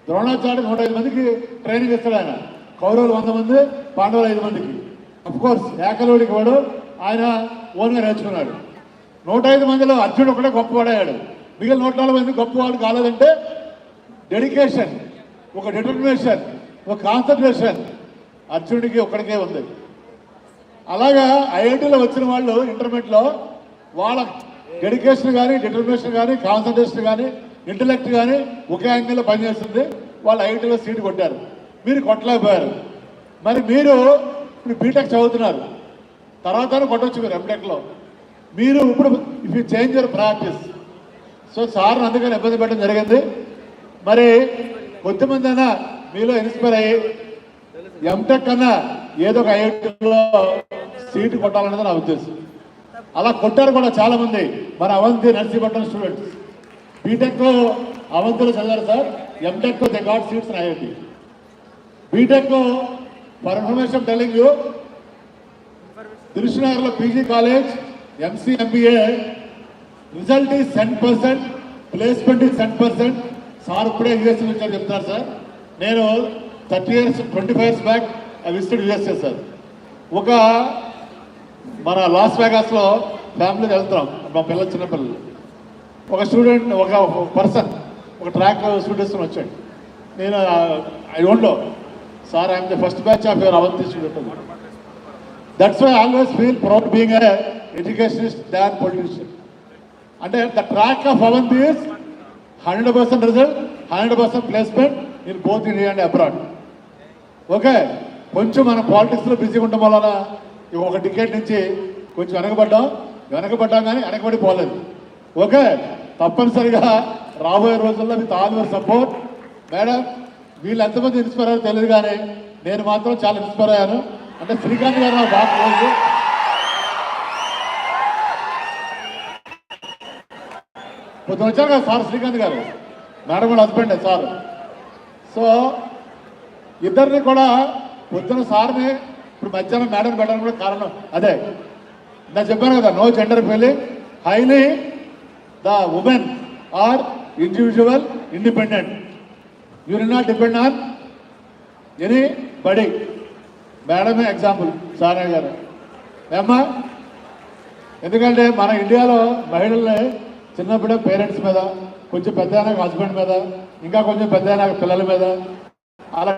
ద్రోణాచార్య 105 మందికి ట్రైనింగ్ ఇస్తాడు ఆయన. కౌరవులు 100 మంది, పాండవులు 5 మందికి. అఫ్కోర్స్ ఏకలవుడికి వాడు ఆయన ఓన్గా నేర్చుకున్నాడు. 105 మందిలో అర్జునుడు ఒకటే గొప్పవాడయ్యాడు. మిగిలిన 140 మంది గొప్పవాడు కాలేదంటే డెడికేషన్, ఒక డిటర్మినేషన్, ఒక కాన్సన్ట్రేషన్ అర్జునుడికి ఒక్కడికే ఉంది. అలాగా ఐఐటీలో వచ్చిన వాళ్ళు ఇంటర్మీడియట్లో వాళ్ళ డెడికేషన్ కానీ, డిటర్మినేషన్ కానీ, కాన్సన్ట్రేషన్ కానీ, ఇంటలెక్ట్ కానీ ఒకే యాంగిల్లో పనిచేస్తుంది. వాళ్ళు ఐఐటీలో సీటు కొట్టారు, మీరు కొట్టలేకపోయారు. మరి మీరు ఇప్పుడు బీటెక్ చదువుతున్నారు, తర్వాత కొట్టవచ్చు మీరు ఎంటెక్లో. మీరు ఇప్పుడు if you change your practice. So సార్ని అందుకని ఇబ్బంది పెట్టడం జరిగింది. మరి కొద్దిమంది అయినా మీలో ఇన్స్పైర్ అయ్యి ఎంటెక్ కన్నా ఏదో ఒక ఐఐటీలో సీటు కొట్టాలన్నది నా ఉద్దేశం. అలా కొట్టారు కూడా చాలామంది మన అవంతి నర్సీపట్నం స్టూడెంట్స్. బీటెక్ అవంతిలో చదివారు sir, MTech they got seats in IIT. BTech for information telling you, దిల్సుఖ్నగర్లో PG college MC MBA result is 100%, placement is 100%. Sir ఇప్పుడే యూఎస్ నుంచి చెప్తున్నారు సార్. నేను 25 years back I visited USA sir. ఒక మన loss వేగాస్లో ఫ్యామిలీకి వెళ్తున్నాం, మా పిల్లలు చిన్నపిల్లలు. ఒక స్టూడెంట్, ఒక పర్సన్, ఒక ట్రాక్ స్టూడెంట్స్ వచ్చాడు. నేను I don't know sir, I'm the first batch of your Avanthi student. That's why I always feel proud being a educationist than politician. And the track of Avanthi is 100% result, 100% placement in both India and abroad. Okay, కొంచెం మనం పాలిటిక్స్లో బిజీగా ఉండడం వలన ఒక ticket నుంచి కొంచెం వెనకబడ్డాం కానీ వెనకబడిపోలేదు. ఓకే, తప్పనిసరిగా రాబోయే రోజుల్లో with all your support. Madam, వీళ్ళు ఎంతమంది ఇన్స్పైర్ అయ్యారో తెలియదు కానీ నేను మాత్రం చాలా ఇన్స్పైర్ అయ్యాను. అంటే శ్రీకాంత్ గారు నాకు బాగా క్లోజ్. పొద్దున వచ్చారు కదా సార్ శ్రీకాంత్ గారు, మేడం కూడా హస్బెండే సార్. సో ఇద్దరిని కూడా పొద్దున సార్ని ఇప్పుడు మధ్యాహ్నం మేడం పెట్టడానికి కూడా కారణం అదే. నేను చెప్పాను కదా, no gender feeling, highly the women are individual independent. You will not depend on anybody. మేడమే ఎగ్జాంపుల్ సారయ్య గారు. ఏమ్మా, ఎందుకంటే మన ఇండియాలో మహిళల్ని చిన్నప్పుడే పేరెంట్స్ మీద, కొంచెం పెద్ద హస్బెండ్ మీద, ఇంకా కొంచెం పెద్ద పిల్లల మీద అలా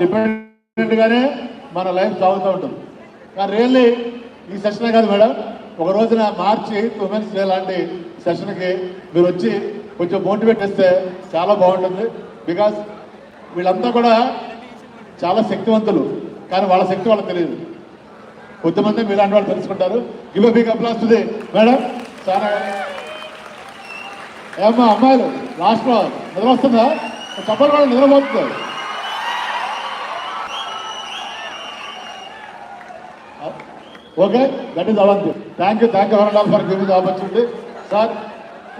డిపెండెంట్గానే మన లైఫ్ సాగుతూ ఉంటుంది. కానీ రియల్లీ ఈ సెషనే కాదు మేడం, ఒక రోజున మార్చి ఉమెన్స్ డే లాంటి సెషన్కి మీరు వచ్చి కొంచెం మోటివేట్ చేస్తే చాలా బాగుంటుంది. బికాస్ వీళ్ళంతా కూడా చాలా శక్తివంతులు, కానీ వాళ్ళ శక్తి వాళ్ళకి తెలియదు. కొద్దిమంది మీలాంటి వాళ్ళు తెలుసుకుంటారు. Give a big applause to the madam. చాలా ఏమ్మా అమ్మాయిలు లాస్ట్లో నిద్ర వస్తుందా? చెప్పలు కూడా నిద్రపోతుంది. Okay, that is Avanthi. Thank you one and all for giving the opportunity. Sir,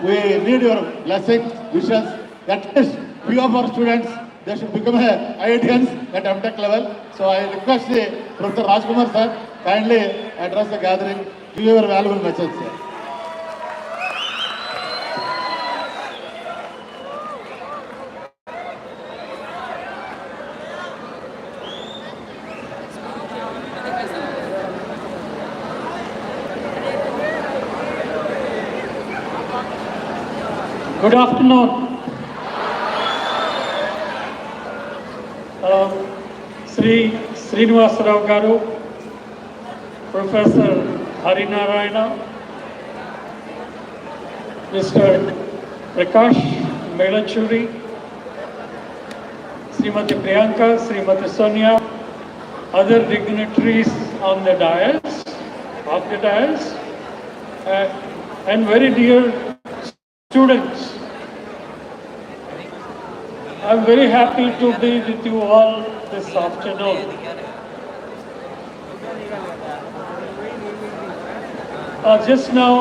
we need your blessings, wishes. At least few of our students, they should become IITians at MTech level. So I request the Professor Rajkumar sir, kindly address the gathering, give your valuable message, sir. Good afternoon. Sri Srinivasarao Garu, Professor Harinarayana, Mr. Prakash Melachuri, Srimati Priyanka, Srimati Sonia, other dignitaries on the dais, and very dear students. I'm very happy to be with you all this afternoon. Just now,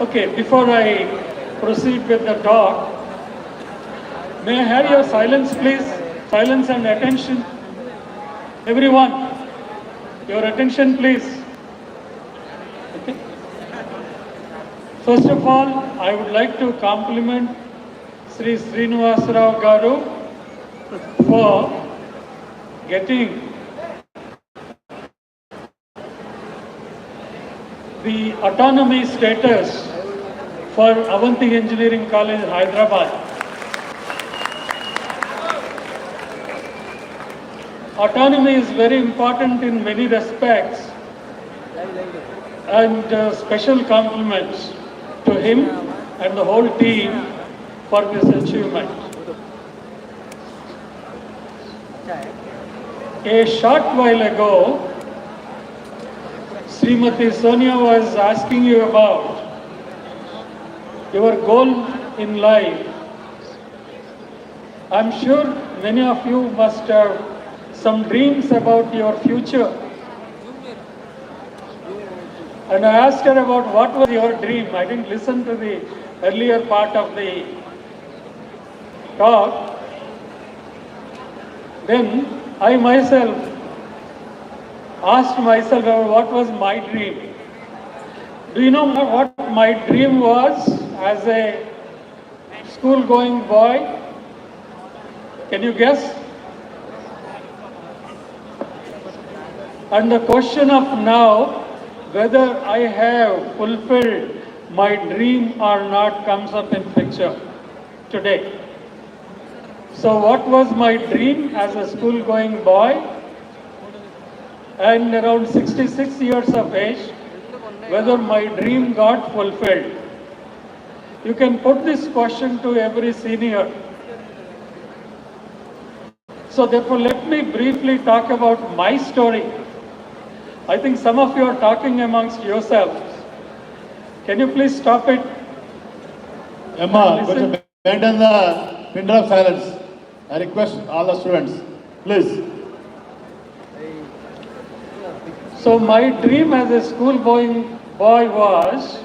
okay, before I proceed with the talk, may I have your silence, please? Silence and attention. Everyone, your attention, please. Okay. First of all, I would like to compliment Sri Srinivasarao Garu for getting the autonomy status for Avanthi Engineering College, Hyderabad. Autonomy is very important in many respects, and special compliments to him and the whole team for this achievement. A short while ago, Srimati Sonia was asking you about your goal in life. I'm sure many of you must have some dreams about your future. And I asked her about what was your dream. I didn't listen to the earlier part of the talk. Then I myself asked myself what was my dream. Do you know what my dream was as a school-going boy? Can you guess? And the question of now, whether I have fulfilled my dream or not, comes up in picture today. So what was my dream as a school-going boy? and around 66 years of age, whether my dream got fulfilled. You can put this question to every senior. So therefore, let me briefly talk about my story. I think some of you are talking amongst yourselves. Can you please stop it? Emma, Listen. could you maintain the pin drop silence? I request all the students, please. So my dream as a schoolboy was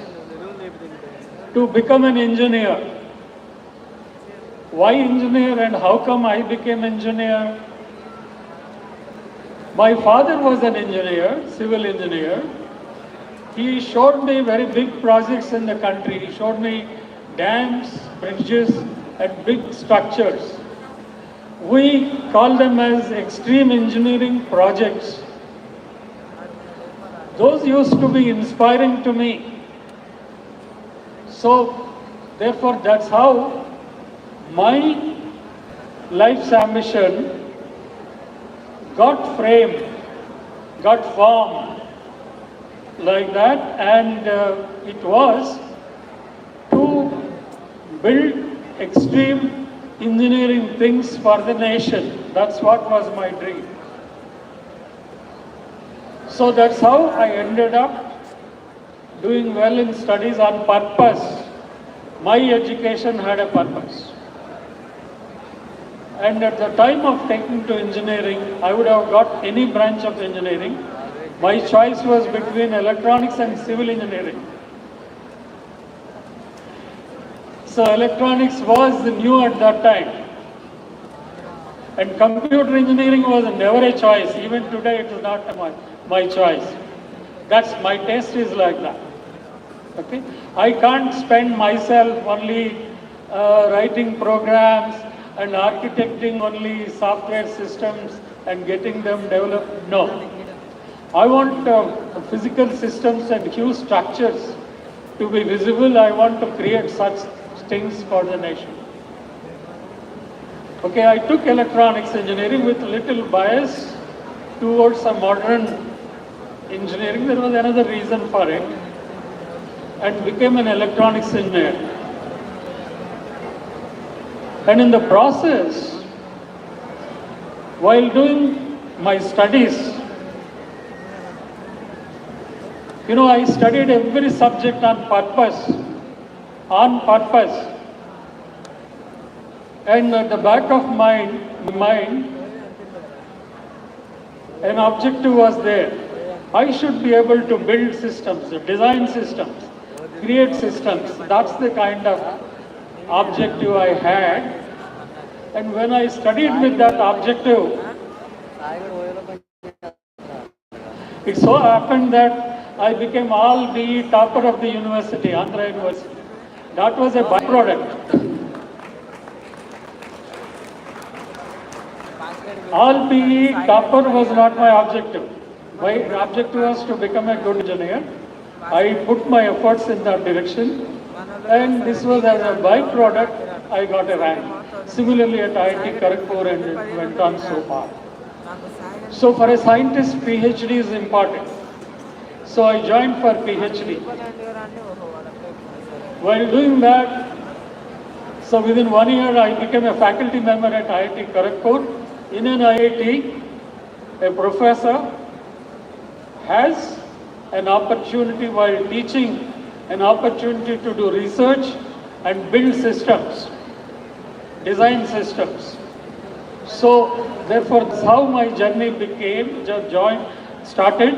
to become an engineer. Why engineer and how come I became engineer? My father was an engineer, civil engineer. He showed me very big projects in the country. He showed me dams, bridges, and big structures. We call them as extreme engineering projects. Those used to be inspiring to me. So, therefore, that's how my life's ambition got framed, got formed like that, and it was to build extreme engineering things for the nation. That's what was my dream. So that's how I ended up doing well in studies on purpose. My education had a purpose. And at the time of taking to engineering, I would have got any branch of engineering. My choice was between electronics and civil engineering. So electronics was new at that time. And computer engineering was never a choice. Even today it is not my choice. That's my taste is like that. Okay? I can't spend myself only writing programs and architecting only software systems and getting them developed. No. I want physical systems and huge structures to be visible. I want to create such things for the nation. Okay, I took electronics engineering with little bias towards a modern engineering. There was another reason for it, and became an electronics engineer. And in the process, while doing my studies, I studied every subject on purpose. And at the back of my mind, an objective was there. I should be able to build systems, design systems, create systems. That's the kind of objective I had. And when I studied with that objective, it so happened that I became all BE topper of the university, Andhra University. That was a byproduct. All BE topper was not my objective. My objective was to become a good engineer. I put my efforts in that direction, and this was as a byproduct, I got a rank. Similarly at IIT Kharagpur, and it went on so far. So for a scientist, PhD is important. So I joined for PhD. While doing that, so within 1 year I became a faculty member at IIT Kharagpur. In an IIT, a professor has an opportunity while teaching, an opportunity to do research and build systems, design systems. So therefore, that's how my journey started,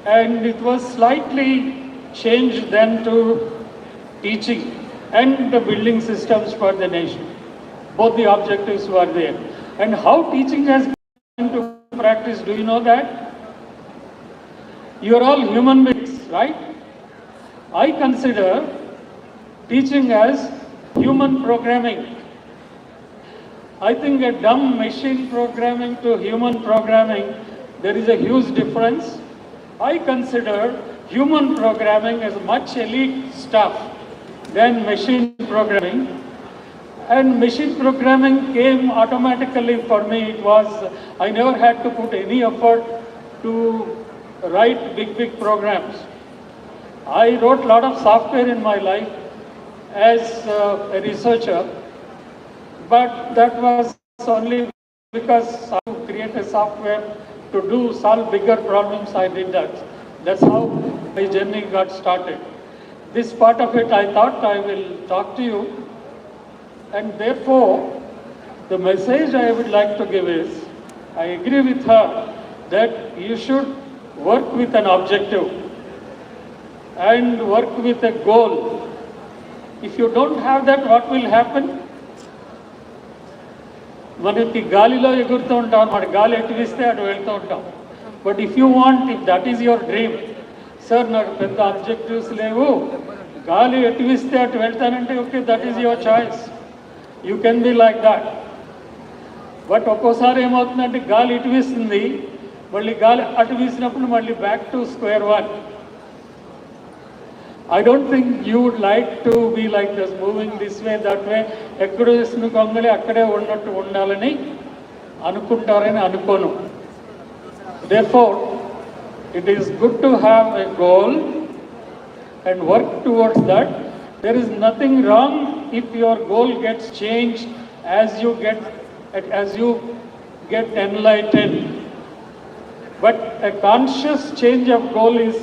and it was slightly changed then to teaching and the building systems for the nation. Both the objectives were there. And how teaching has come into practice, do you know that? You are all human beings, right? I consider teaching as human programming. I think a dumb machine programming to human programming, there is a huge difference. I consider human programming as much elite stuff than machine programming. And machine programming came automatically for me. I never had to put any effort to write big programs. I wrote a lot of software in my life as a researcher, but that was only because I create a software to solve bigger problems. I did that. That's how my journey got started. This part of it I thought I will talk to you, and therefore the message I would like to give is, I agree with her that you should work with an objective and work with a goal. If you don't have that, what will happen? మనకి గాలిలో ఎగురుతూ ఉంటాం, మన గాలి ఎటు వీస్తే అటు వెళ్తూ ఉంటాం. But if you want, if that is your dream, sir నాకు పెద్ద అబ్జెక్టివ్స్ లేవు, గాలి ఎటు వీస్తే అటు వెళ్తానంటే okay, that is your choice, you can be like that. But ఒక్కోసారి ఏమవుతుందంటే గాలి ఇటు వీస్తుంది, మళ్ళీ గాలి అటు వీసినప్పుడు మళ్ళీ back to square one. I don't think you would like to be like this, moving this way, that way. ఎక్కడ వేసిన కొంగలి అక్కడే ఉన్నట్టు ఉండాలని అనుకుంటారని అనుకోను. Therefore, it is good to have a goal and work towards that. There is nothing wrong if your goal gets changed as you get enlightened. But a conscious change of goal is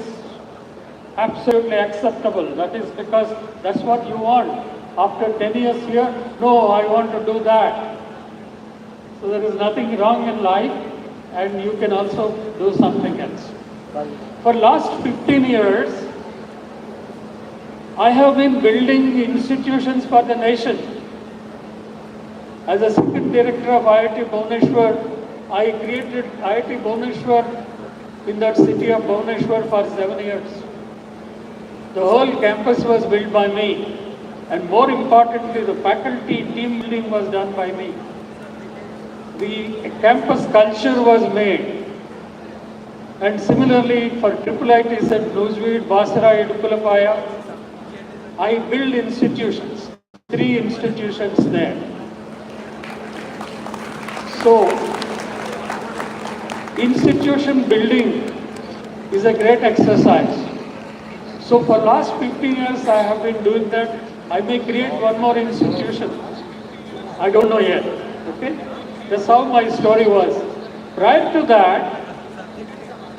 absolutely acceptable. That is because that's what you want. After 10 years here, no, I want to do that. So there is nothing wrong in life, and you can also do something else. For last 15 years, I have been building institutions for the nation. As a second director of IIT Bhubaneswar, I created IIT Bhubaneswar in that city of Bhubaneswar for 7 years. The whole campus was built by me, and more importantly, the faculty team building was done by me. The campus culture was made, and similarly for IIITs at Newsweed, Basra, Idukkulapaya, I built institutions, 3 institutions there. So, institution building is a great exercise. So for last 15 years I have been doing that. I may create one more institution. I don't know yet. Okay? That's how my story was. Prior to that,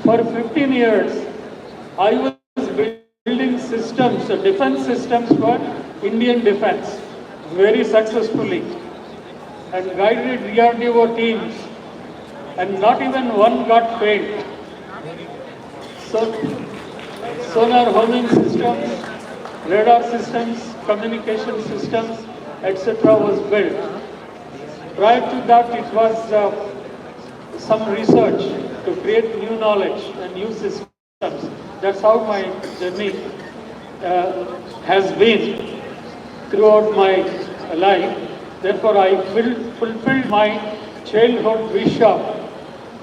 for 15 years, I was building systems, defense systems for Indian defense, very successfully, and guided DRDO teams, and not even one got failed. So, sonar homing systems, radar systems, communication systems, etc. was built. Prior to that, it was some research to create new knowledge and new systems. That's how my journey has been throughout my life. Therefore, I fulfilled my childhood wish of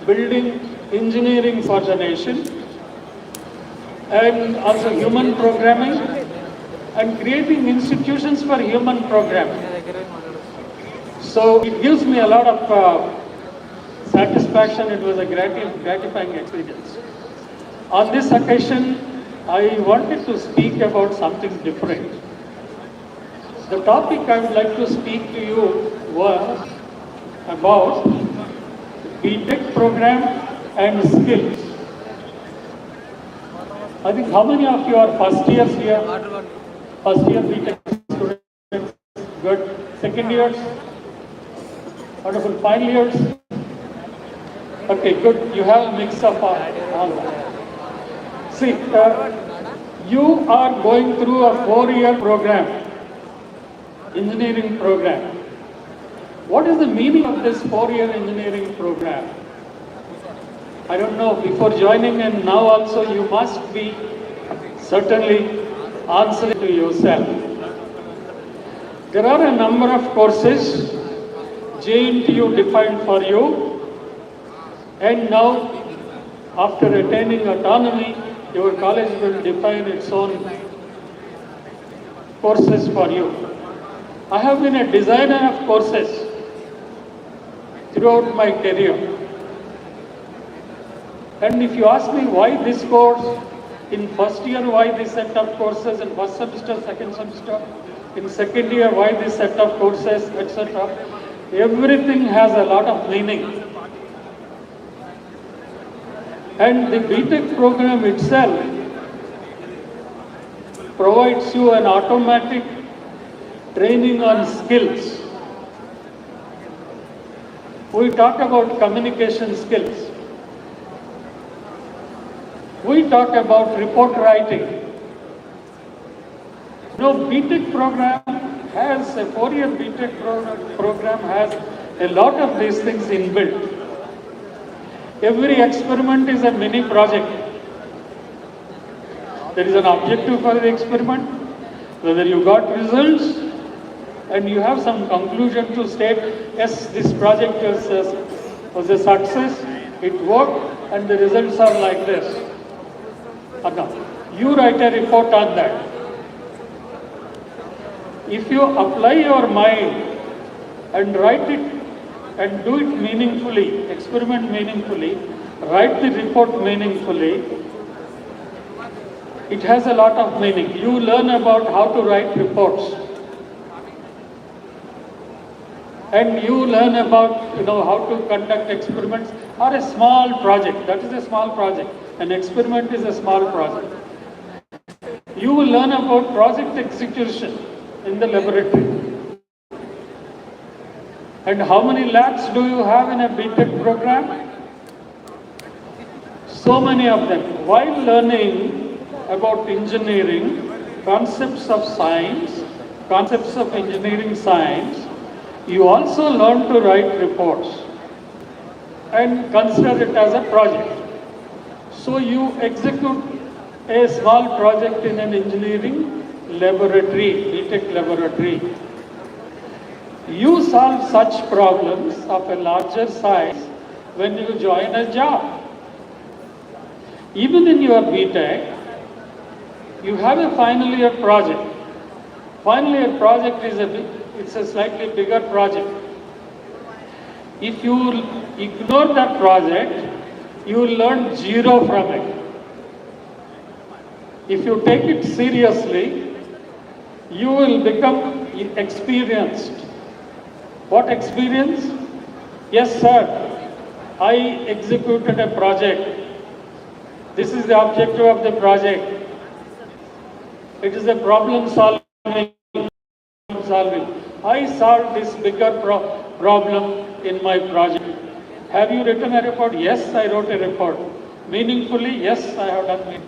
building engineering for the nation, and also human programming, and creating institutions for human programming. So it gives me a lot of satisfaction. It was a gratifying experience. On this occasion, I wanted to speak about something different. The topic I would like to speak to you was about BTech program and skills. I think how many of you are first years here? First year BTech students, good. Second years? Wonderful. Final years? Okay, good. You have a mix of all. See, you are going through a 4-year program, engineering program. What is the meaning of this 4-year engineering program? I don't know, before joining and now also you must be certainly answering to yourself. There are a number of courses JNTU defined for you, and now after attaining autonomy, your college will define its own courses for you. I have been a designer of courses throughout my career. And if you ask me why this course, in first year why this set of courses, in first semester, second semester, in second year why this set of courses, etc. Everything has a lot of meaning. And the BTech program itself provides you an automatic training on skills. We talk about communication skills. We talk about report writing. Now, BTech program has, a 4-year BTech program has a lot of these things inbuilt. Every experiment is a mini project. There is an objective for the experiment, whether you got results, and you have some conclusion to state, yes, this project was a success, it worked, and the results are like this. Now, you write a report on that. If you apply your mind and write it and do it meaningfully, experiment meaningfully, write the report meaningfully, it has a lot of meaning. You learn about how to write reports. And you learn about, how to conduct experiments or a small project. That is a small project. An experiment is a small project. You will learn about project execution in the laboratory. And how many labs do you have in a BTech program? So many of them. While learning about engineering, concepts of science, concepts of engineering science, you also learn to write reports and consider it as a project. So you execute a small project in an engineering laboratory, BTech laboratory. You solve such problems of a larger size when you join a job. Even in your BTech, you have a final year project. Final year project is it's a slightly bigger project. If you ignore that project, you will learn zero from it. If you take it seriously, you will become experienced. What experience? Yes, sir, I executed a project. This is the objective of the project. It is a problem solving. I solved this bigger problem in my project. Have you written a report? Yes, I wrote a report. Meaningfully? Yes, I have done it.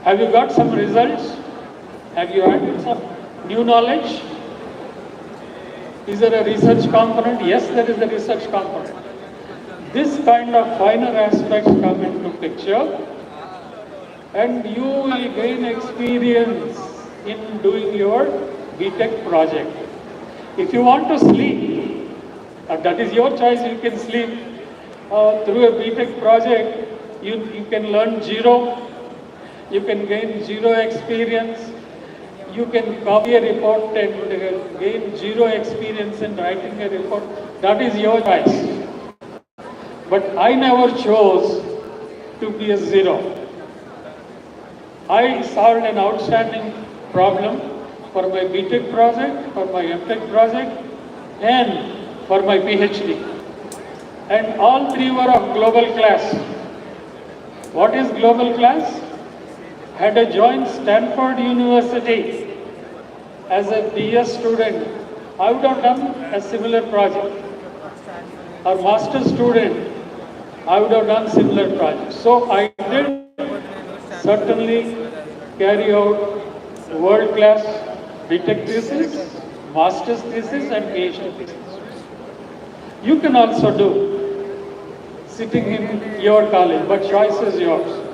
Have you got some results? Have you added some new knowledge? Is there a research component? Yes, there is a research component. This kind of finer aspects come into picture, and you will gain experience in doing your BTech project. If you want to sleep, that is your choice, you can sleep. Through a BTech project, you can learn zero, you can gain zero experience, you can copy a report and gain zero experience in writing a report. That is your choice. But I never chose to be a zero. I solved an outstanding problem for my BTech project, for my MTech project, and for my PhD. And all three were of global class. What is global class? Had I joined Stanford University as a BS student, I would have done a similar project. Or master's student, I would have done similar projects. So I did certainly carry out world-class BTech thesis, master's thesis, and PhD thesis. You can also do sitting in your college, but choice is yours.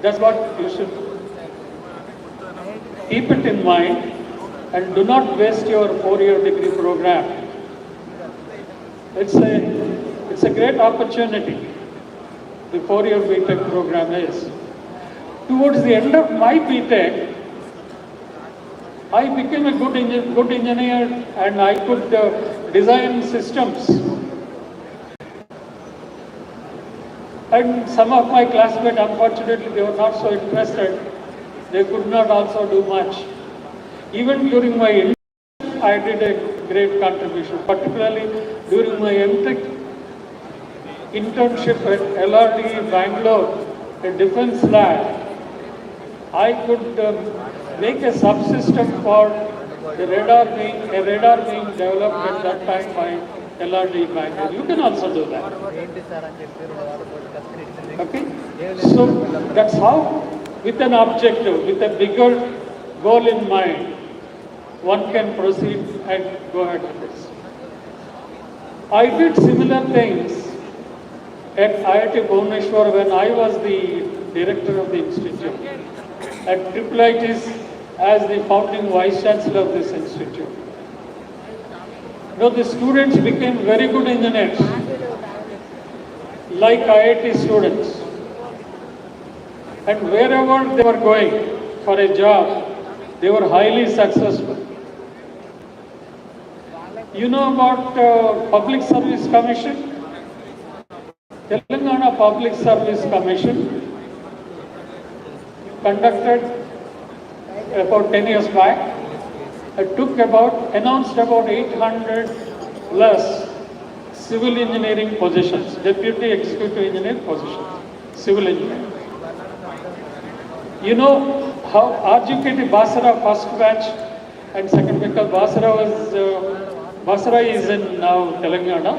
That's what you should keep it in mind, and do not waste your 4-year degree program. It's a great opportunity. The 4-year BTech program is. Towards the end of my BTech, I became a good engineer, and I could design systems. And some of my classmates, unfortunately, they were not so interested. They could not also do much. Even during my internship, I did a great contribution, particularly during my MTech internship at LRD Bangalore, a defense lab. I could make a subsystem for the radar being developed at that time by LRD Bangalore. You can also do that. Okay? So that's how, with an objective, with a bigger goal in mind, one can proceed and go ahead with this. I did similar things at IIT Bhubaneswar when I was the director of the institute. At IIIT's as the founding vice chancellor of this institute. Now the students became very good engineers, like IIT students. And wherever they were going for a job, they were highly successful. You know about Public Service Commission? Telangana Public Service Commission conducted about 10 years back. It announced about 800 plus civil engineering positions, deputy executive engineer positions, civil engineering. You know how RGKT Basara first batch and second, because Basara is in now Telangana.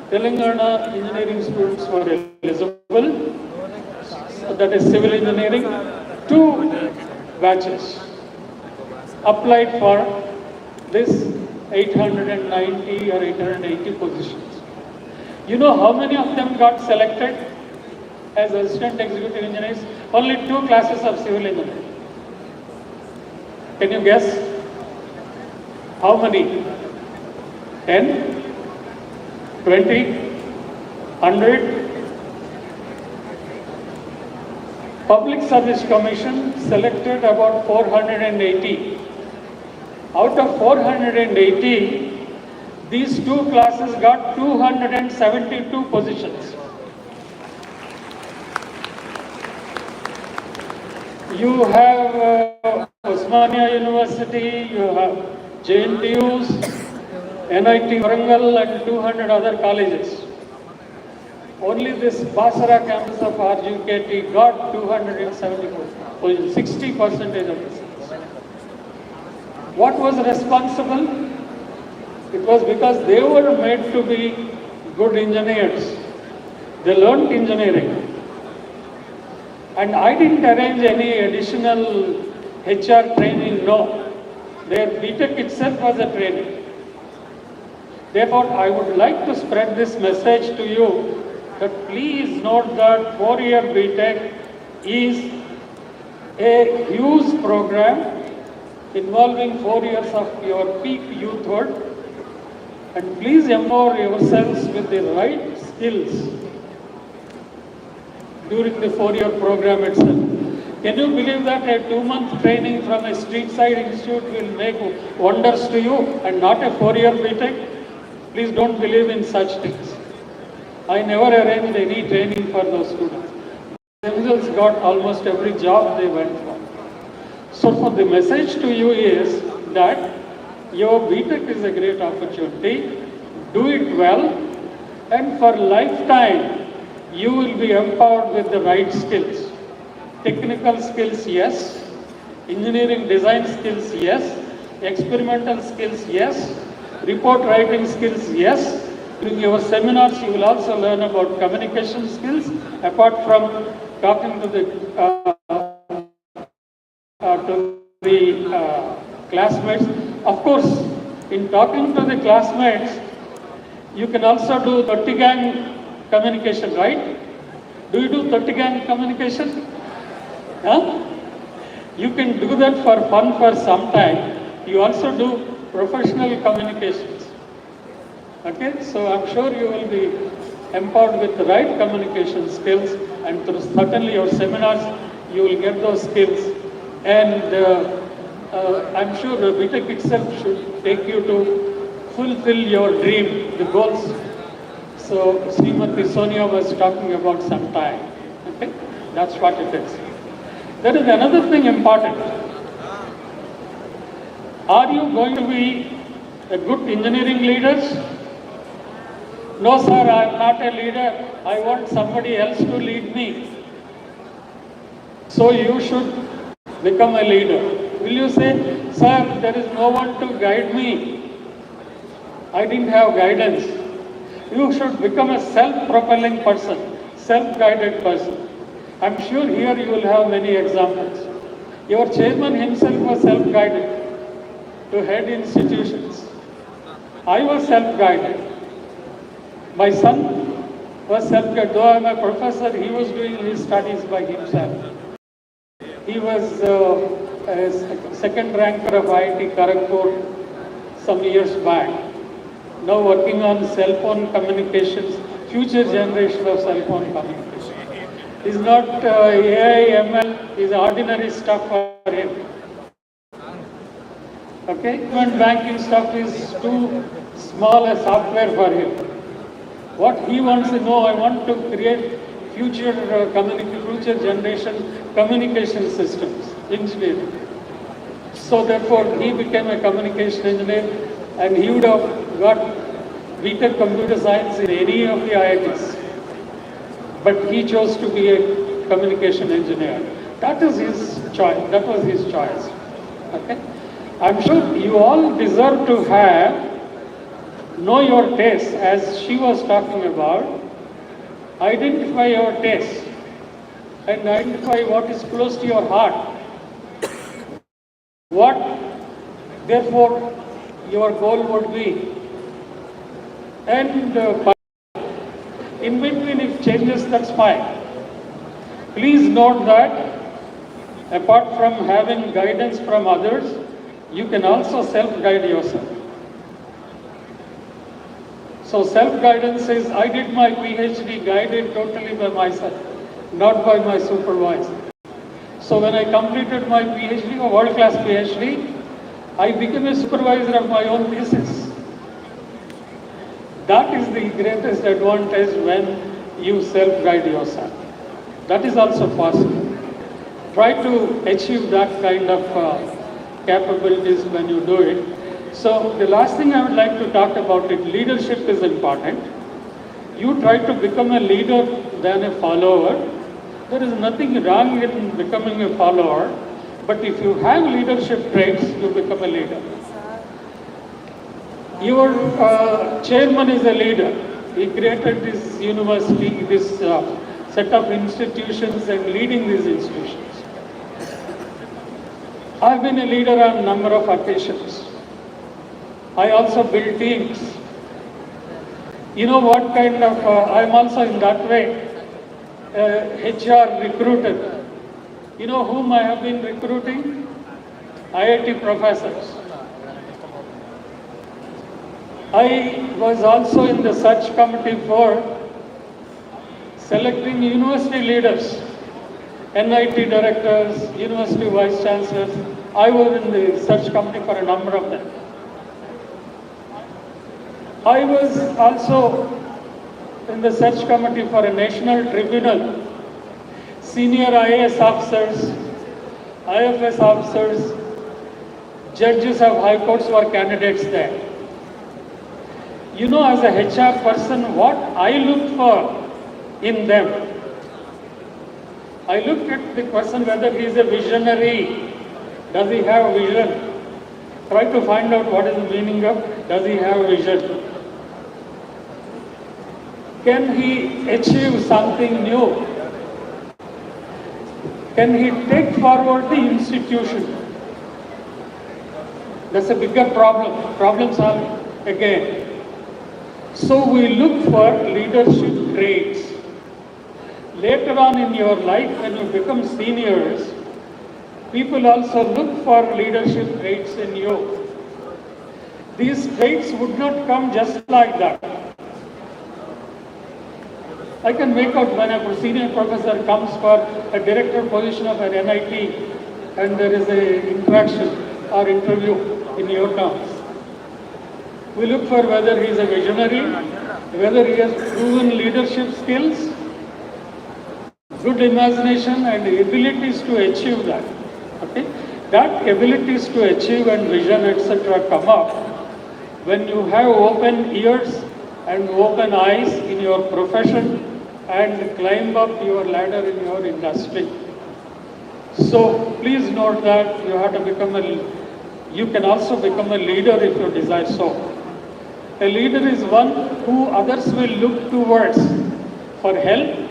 Telangana engineering students were eligible, so that is civil engineering, 2 batches applied for this 890 or 880 positions. You know how many of them got selected as assistant executive engineers? Only 2 classes of civil engineering. Can you guess? How many? 10? 20? 100? Public Service Commission selected about 480. Out of 480, these 2 classes got 272 positions. You have Osmania University, you have JNTUs, NIT Warangal and 200 other colleges. Only this Basara campus of RGKT got 274, 60% of the seats. What was responsible? It was because they were made to be good engineers. They learned engineering. And I didn't arrange any additional HR training, no. Their BTech itself was a training. Therefore, I would like to spread this message to you that please note that 4-year BTech is a huge program involving 4 years of your peak youthhood, and please empower yourselves with the right skills during the 4-year program itself. Can you believe that a 2-month training from a street side institute will make wonders to you and not a 4-year BTech? Please don't believe in such things. I never arranged any training for those students. They themselves got almost every job they went for. So for the message to you is that your BTech is a great opportunity. Do it well, and for lifetime you will be empowered with the right skills. Technical skills, yes. Engineering design skills, yes. Experimental skills, yes. Report writing skills, yes. During your seminars, you will also learn about communication skills, apart from talking to the classmates. Of course, in talking to the classmates, you can also do 30 gang communication, right? Do you do 30 gang communication? Huh? You can do that for fun for some time. You also do professional communications. Okay, so I'm sure you will be empowered with the right communication skills, and through certainly your seminars, you will get those skills. And I'm sure the BTech itself should take you to fulfill your dream, the goals So Srimati Sonia was talking about some time. Okay, that's what it is. There is another thing important. Are you going to be a good engineering leader? No, sir, I am not a leader. I want somebody else to lead me. So you should become a leader. Will you say, sir, there is no one to guide me. I didn't have guidance. You should become a self-propelling person, self-guided person. I'm sure here you will have many examples. Your chairman himself was self-guided to head institutions. I was self-guided. My son was self-guided. Though I'm a professor, he was doing his studies by himself. He was a second ranker of IIT Kharagpur some years back. Now working on cell phone communications, future generation of cell phone communication. It's not AI, ML, is ordinary stuff for him. Okay, and banking stuff is too small a software for him. What he wants to know, I want to create future future generation communication systems, engineering. So therefore, he became a communication engineer, and he would have got BTech computer science in any of the IITs. But he chose to be a communication engineer. That is his choice. That was his choice. Okay. I'm sure you all deserve to know your taste, as she was talking about. Identify your taste and identify what is close to your heart. What, therefore, your goal would be. And in between, if changes, that's fine. Please note that apart from having guidance from others, you can also self-guide yourself. So self-guidance is, I did my PhD guided totally by myself, not by my supervisor. So when I completed my PhD, a world-class PhD, I became a supervisor of my own thesis. That is the greatest advantage when you self-guide yourself. That is also possible. Try to achieve that kind of capabilities when you do it. So the last thing I would like to talk about it, leadership is important. You try to become a leader than a follower. There is nothing wrong in becoming a follower, but if you have leadership traits, you become a leader. Your chairman is a leader. He created this university, this set of institutions and leading these institutions. I've been a leader on a number of occasions. I also build teams. You know what kind of, I'm also in that way, HR recruiter. You know whom I have been recruiting? IIT professors. I was also in the search committee for selecting university leaders, NIT directors, university vice chancellors. I was in the search committee for a number of them. I was also in the search committee for a national tribunal. Senior IAS officers, IFS officers, judges of high courts were candidates there. You know, as a HR person, what I looked for in them. I looked at the person whether he is a visionary. Does he have a vision? Try to find out what is the meaning of does he have a vision. Can he achieve something new? Can he take forward the institution? That's a bigger problem. Problem solving again. So we look for leadership traits. Later on in your life, when you become seniors, people also look for leadership traits in you. These traits would not come just like that. I can make out when a senior professor comes for a director position of an NIT and there is an interaction or interview in your terms. We look for whether he is a visionary, whether he has proven leadership skills, good imagination and abilities to achieve that. Okay? That abilities to achieve and vision, etc. come up when you have open ears and open eyes in your profession and climb up your ladder in your industry. So please note that you have to become you can also become a leader if you desire so. A leader is one who others will look towards for help,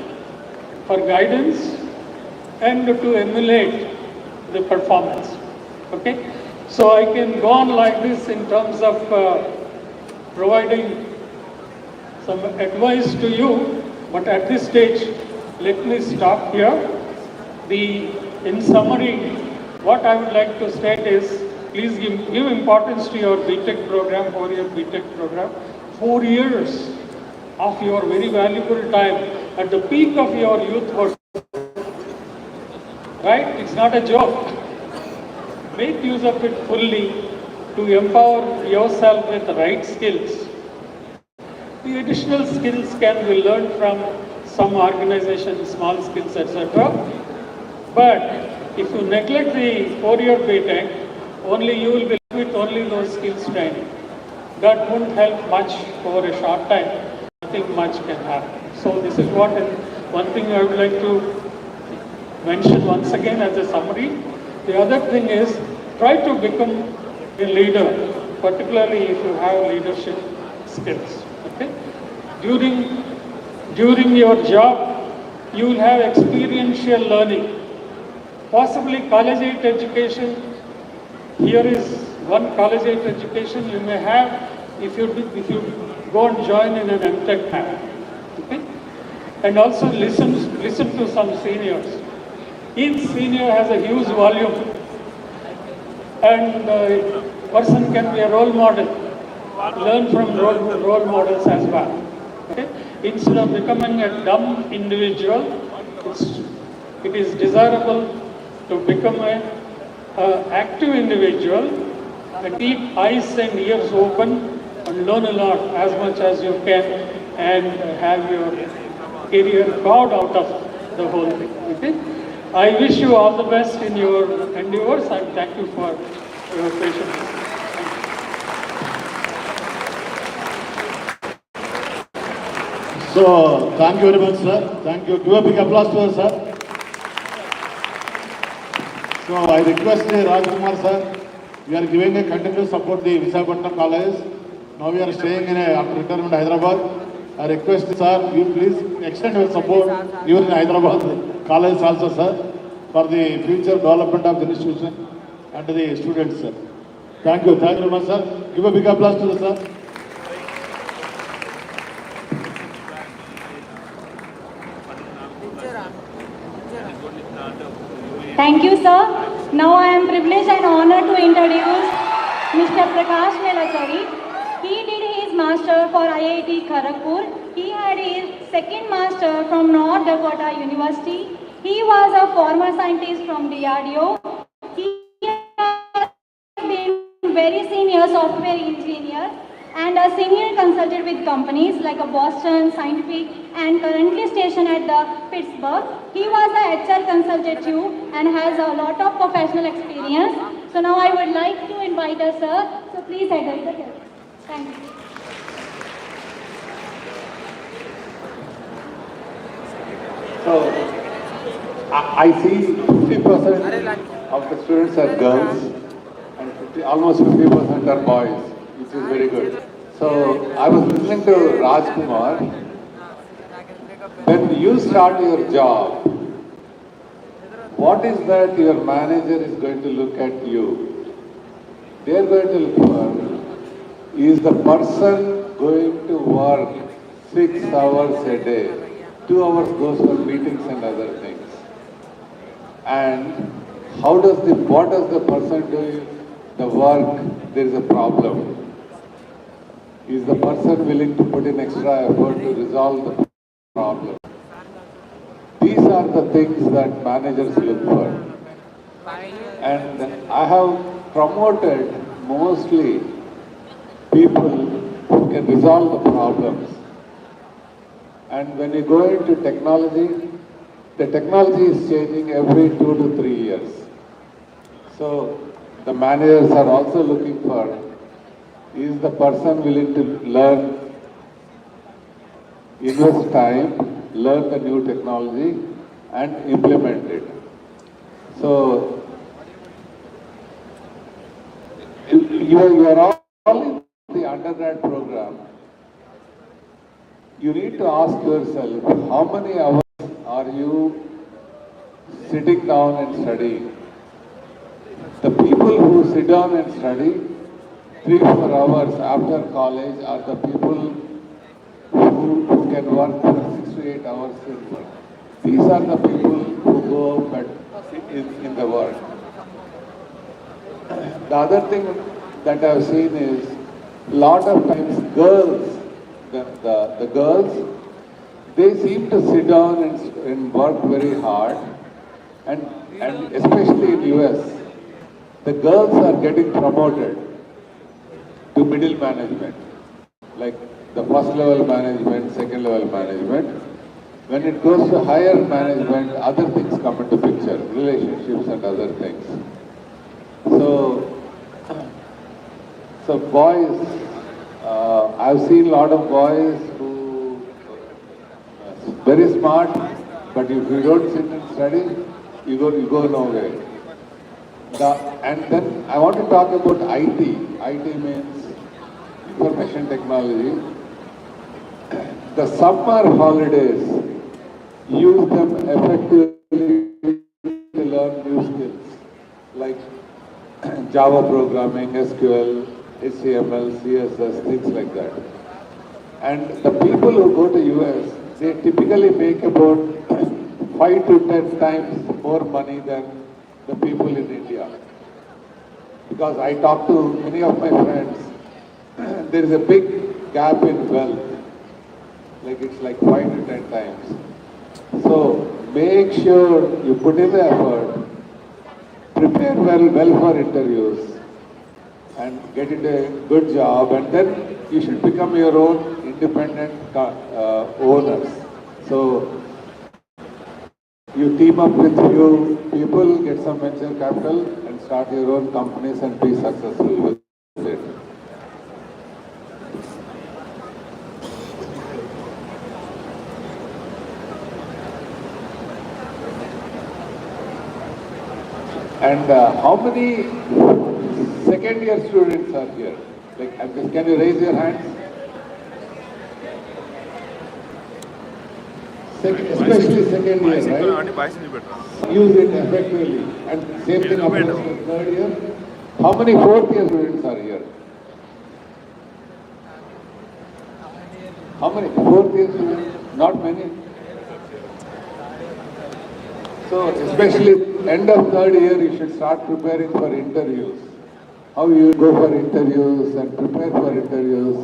for guidance, and to emulate the performance. Okay? So I can go on like this in terms of providing some advice to you, but at this stage, let me stop here. In summary, what I would like to state is, please give importance to your BTech program, 4-year BTech program. 4 years of your very valuable time at the peak of your youth was, right? It's not a joke. Make use of it fully to empower yourself with the right skills. The additional skills can be learned from some organizations, small skills, etc. But if you neglect the 4-year BTech, only you will be left with only those skills training. That won't help much for a short time. Nothing much can happen. So this is one thing I would like to mention once again as a summary. The other thing is, try to become a leader, particularly if you have leadership skills. Okay? During your job, you will have experiential learning. Possibly college age education. Here is one college age education you may have if you go and join in an MTech camp. Okay? And also listen to some seniors. Each senior has a huge volume, and person can be a role model. Learn from role models as well. Okay? Instead of becoming a dumb individual, it is desirable to become an active individual and keep eyes and ears open and learn a lot as much as you can and have your career carved out of the whole thing. Okay? I wish you all the best in your endeavors and thank you for your patience. So, thank you very much, sir. Thank you. Give a big applause to us, sir. So, I request Rajkumar, sir, we are giving a continuous support to the Visakhapatnam College. Now we are staying after return in Hyderabad. I request, sir, you please extend your support even in Hyderabad College also, sir, for the future development of the institution and the students, sir. Thank you very much, sir. Give a big applause to the sir. Thank you, sir. Now I am privileged and honored to introduce Mr. Prakash Melachari. He did his master for IIT Kharagpur. He had his second master from North Dakota University. He was a former scientist from DRDO. He has been very senior software engineer and a senior consultant with companies like a Boston Scientific and currently stationed at the Pittsburgh. He was a HR consultant too and has a lot of professional experience. So now I would like to invite us, sir. So please address the guests. Thank you. So, I see 50% of the students are girls and almost 50% are boys, which is very good. So, I was listening to Rajkumar. When you start your job, what is that your manager is going to look at you? They are going to look for, is the person going to work 6 hours a day? 2 hours goes for meetings and other things. And what does the person do the work? There is a problem. Is the person willing to put in extra effort to resolve the problem? These are the things that managers look for. And I have promoted mostly people who can resolve the problems. And when you go into technology, the technology is changing every 2 to 3 years. So the managers are also looking for, is the person willing to learn, invest time, learn the new technology and implement it. So you are all in the undergrad program. You need to ask yourself, how many hours are you sitting down and studying? The people who sit down and study 3-4 hours after college are the people who can work for 6 to 8 hours in work. These are the people who go up in the work. The other thing that I've seen is, lot of times girls, the girls, they seem to sit down and work very hard, and especially in US, the girls are getting promoted to middle management, like the first level management, second level management. When it goes to higher management, other things come into picture, relationships and other things. So boys, I've seen a lot of boys who very smart, but if you don't sit and study, you go nowhere. And then I want to talk about IT. IT means information technology. The summer holidays, use them effectively to learn new skills like Java programming, SQL, HTML, CSS, things like that. And the people who go to US, they typically make about 5 to 10 times more money than the people in India. Because I talk to many of my friends, there is a big gap in wealth. Like it's like 5 to 10 times. So make sure you put in the effort, prepare well for interviews, and get into a good job, and then you should become your own independent owners. So you team up with few people, get some venture capital, and start your own companies and be successful with it. And how many second year students are here? Like, can you raise your hands? Especially second year, right? Use it effectively. And same thing applies to third year. How many fourth year students are here? How many fourth year students? Not many. So especially end of third year, you should start preparing for interviews. How you go for interviews and prepare for interviews.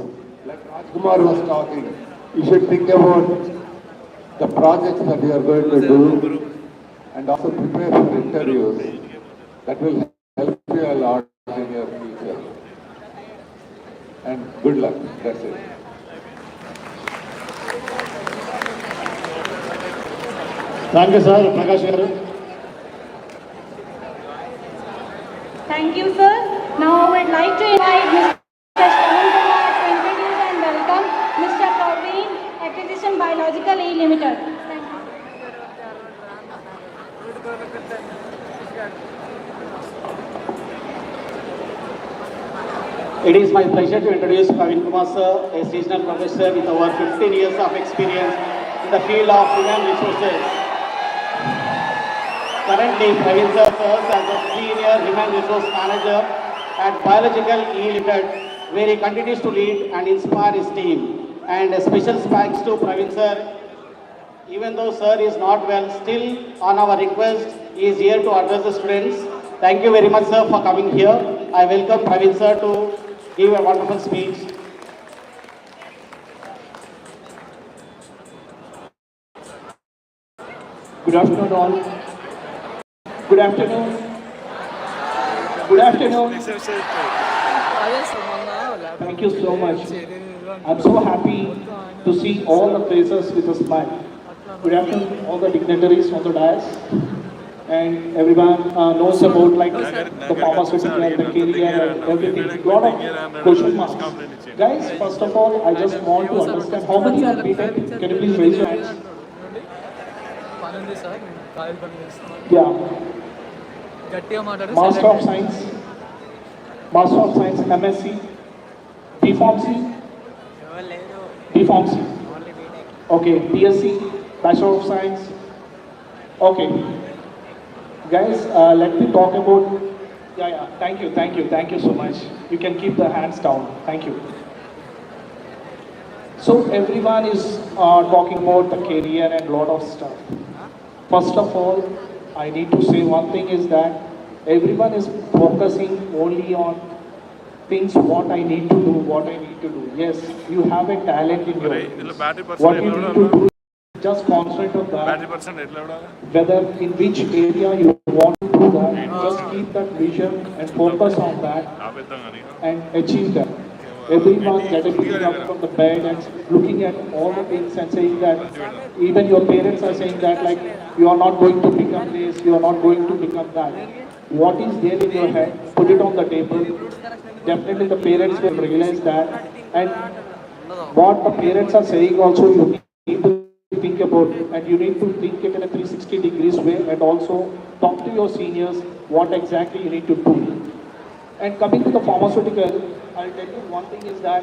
Like Rajkumar was talking, you should think about the projects that you are going to do and also prepare for interviews. That will help you a lot in your future. And good luck. That's it. Thank you, sir. Prakash garu. Thank you, sir. Now I would like to invite Mr. SamanwAI to introduce and welcome Mr. Praveen, Acquisition Biological E Limited. Thank you. It is my pleasure to introduce Praveen Kumar sir, a seasonal professor with over 15 years of experience in the field of human resources. Currently, Praveen sir serves as a senior human resource manager at Biological E Limited, where he continues to lead and inspire his team. And a special thanks to Praveen sir. Even though sir is not well, still on our request, he is here to address the students. Thank you very much, sir, for coming here. I welcome Praveen sir to give a wonderful speech. Good afternoon, all. Good afternoon. Good afternoon. Thank you so much I'm so happy to see all the faces with a smile. Good afternoon, all the dignitaries on the dais, and everyone knows about like the pharmaceutical, the career, and everything. Lot of question marks. Guys, first of all, I just want to understand how many are BTech. Can you please raise your hands? Yeah. Master of Science, Master of Science, MSc, BPharmacy, BPharmacy. Okay, BSc, Bachelor of Science. Okay, guys, let me talk about. Yeah. Thank you so much. You can keep the hands down. Thank you. So everyone is talking about the career and lot of stuff. First of all, I need to say one thing is that everyone is focusing only on things what I need to do, what I need to do. Yes, you have a talent in your things. What you need to do, just concentrate on that. Whether in which area you want to do that, just keep that vision and focus on that and achieve that. Everyone getting up from the bed and looking at all the things and saying that even your parents are saying that like you are not going to become this, you are not going to become that. What is there in your head, put it on the table. Definitely the parents will realize that, and what the parents are saying also you need to think about, and you need to think it in a 360 degrees way, and also talk to your seniors what exactly you need to do. And coming to the pharmaceutical, I'll tell you one thing is that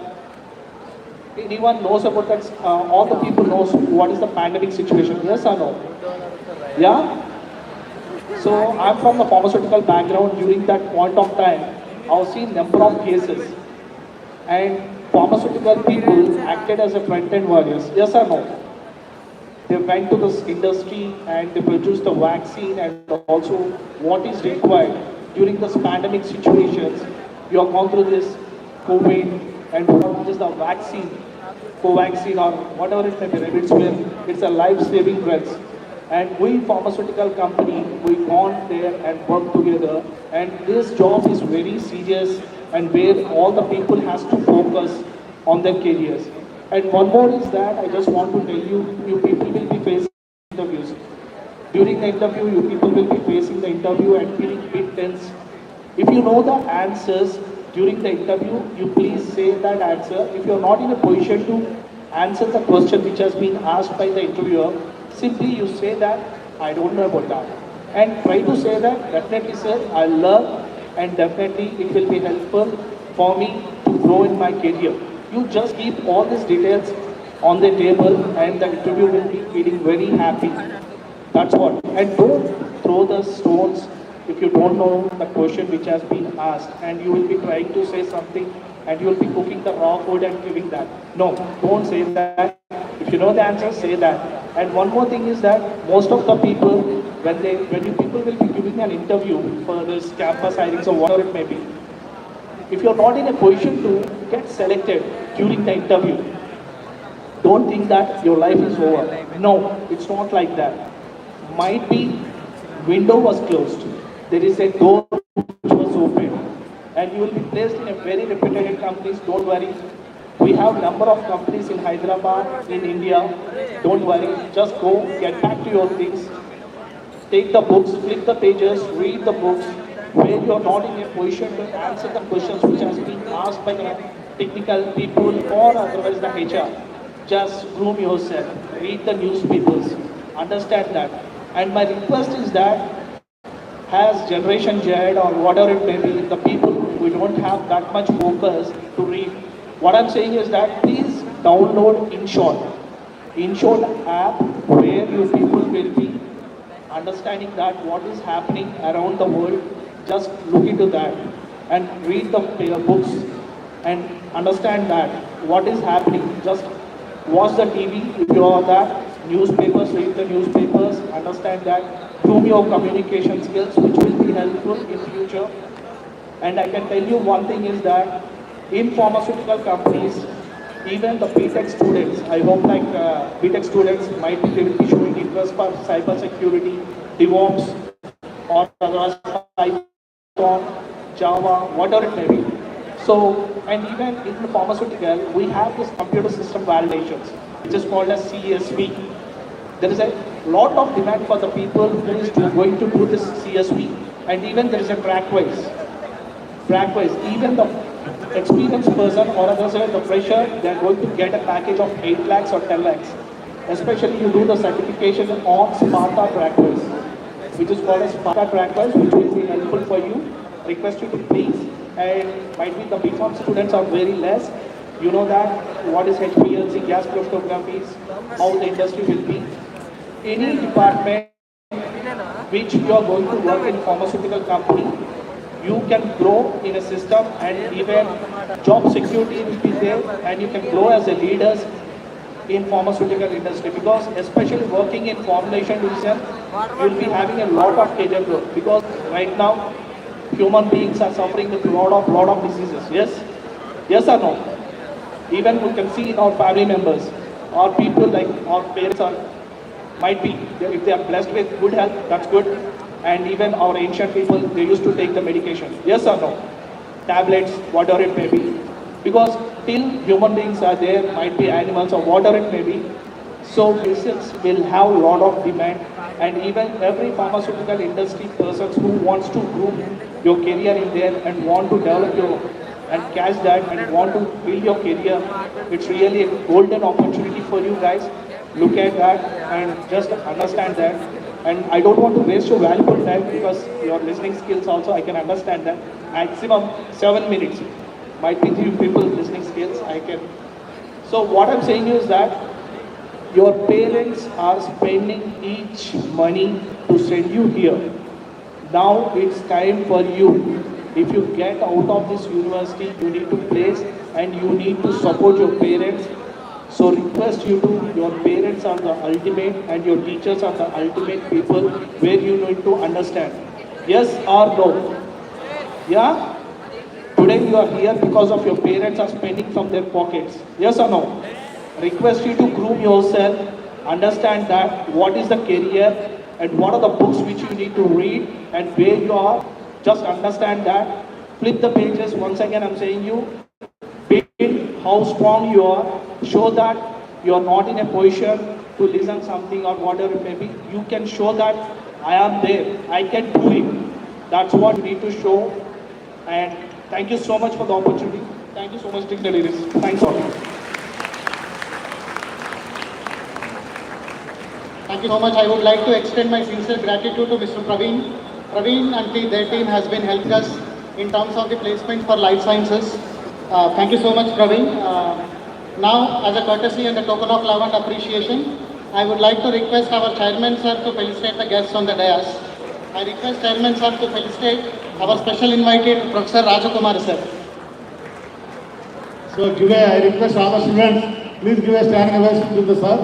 anyone knows about that, all the people knows what is the pandemic situation, yes or no? Yeah? So I'm from the pharmaceutical background. During that point of time, I've seen number of cases, and pharmaceutical people acted as a front-end warriors, yes or no? They went to this industry and they produced the vaccine, and also what is required during this pandemic situations. You have gone through this COVID, and what is the vaccine, co-vaccine or whatever it may be, it's a life-saving drugs. And we pharmaceutical company, we gone there and work together, and this job is very serious and where all the people has to focus on their careers. And one more is that I just want to tell you, you people will be facing interviews. During the interview, you people will be facing the interview and feeling bit tense. If you know the answers during the interview, you please say that answer. If you are not in a position to answer the question which has been asked by the interviewer, simply you say that I don't know about that. And try to say that definitely sir, I love, and definitely it will be helpful for me to grow in my career. You just keep all these details on the table and the interview will be feeling very happy. That's what. And don't throw the stones if you don't know the question which has been asked, and you will be trying to say something and you will be cooking the raw food and giving that. No, don't say that. If you know the answer, say that. And one more thing is that most of the people, when you people will be giving an interview for this campus hirings or whatever it may be, if you're not in a position to get selected during the interview, don't think that your life is over. No, it's not like that. Might be window was closed. There is a door which was open. And you will be placed in a very reputed companies. Don't worry. We have number of companies in Hyderabad, in India. Don't worry. Just go, get back to your things. Take the books, flip the pages, read the books. Where you are not in a position to answer the questions which has been asked by the technical people or otherwise the HR. Just groom yourself, read the newspapers, understand that. And my request is that as Generation Z or whatever it may be, the people we don't have that much focus to read. What I'm saying is that please download InShort app where you people will be understanding that what is happening around the world. Just look into that and read the books and understand that what is happening. Just watch the TV if you are that. Newspapers, read the newspapers, understand that. Groom your communication skills, which will be helpful in future. And I can tell you one thing is that in pharmaceutical companies, even the BTech students, I hope like BTech students might be showing interest for cyber security, DevOps, or otherwise Python, Java, whatever it may be. So, and even in the pharmaceutical, we have this computer system validations, which is called as CSV. There is a lot of demand for the people who is going to do this CSV, and even there is a track-wise, even the experienced person or others, the fresher, they are going to get a package of 8 lakhs or 10 lakhs. Especially you do the certification on Sparta track-wise, which is called as Sparta track-wise, which will be helpful for you. Request you to please, and might be the BCom students are very less. You know that what is HPLC, gas chromatography, how the industry will be. Any department which you are going to work in pharmaceutical company, you can grow in a system and even job security will be there, and you can grow as a leaders in pharmaceutical industry, because especially working in formulation division, you will be having a lot of career growth, because right now human beings are suffering with lot of diseases. Yes or no? Even we can see in our family members or people like our parents are might be, if they are blessed with good health, that's good. And even our ancient people, they used to take the medication. Yes or no? Tablets, whatever it may be. Because till human beings are there, might be animals or whatever it may be. So medicines will have a lot of demand, and even every pharmaceutical industry persons who wants to groom your career in there and want to develop your and catch that and want to build your career, it's really a golden opportunity for you guys. Look at that and just understand that. And I don't want to waste your valuable time, because your listening skills also, I can understand that. Maximum 7 minutes. Might be few people listening skills, I can. So what I'm saying is that your parents are spending each money to send you here. Now it's time for you. If you get out of this university, you need to place and you need to support your parents. So request you to, your parents are the ultimate and your teachers are the ultimate people where you need to understand. Yes or no? Yeah? Today you are here because of your parents are spending from their pockets. Yes or no? Request you to groom yourself, understand that what is the career and what are the books which you need to read and where you are. Just understand that. Flip the pages. Once again I'm saying you, build how strong you are. Show that you are not in a position to listen something or whatever it may be. You can show that I am there. I can do it. That's what you need to show. And thank you so much for the opportunity. Thank you so much, dignitaries. Thanks all. Thank you so much. I would like to extend my sincere gratitude to Mr. Praveen. Praveen and their team has been helping us in terms of the placement for life sciences. Thank you so much, Praveen. Now, as a courtesy and a token of love and appreciation, I would like to request our chairman sir to felicitate the guests on the dais. I request chairman sir to felicitate our special invited Professor Rajakumar sir. So I request all the students, please give a standing ovation to the sir.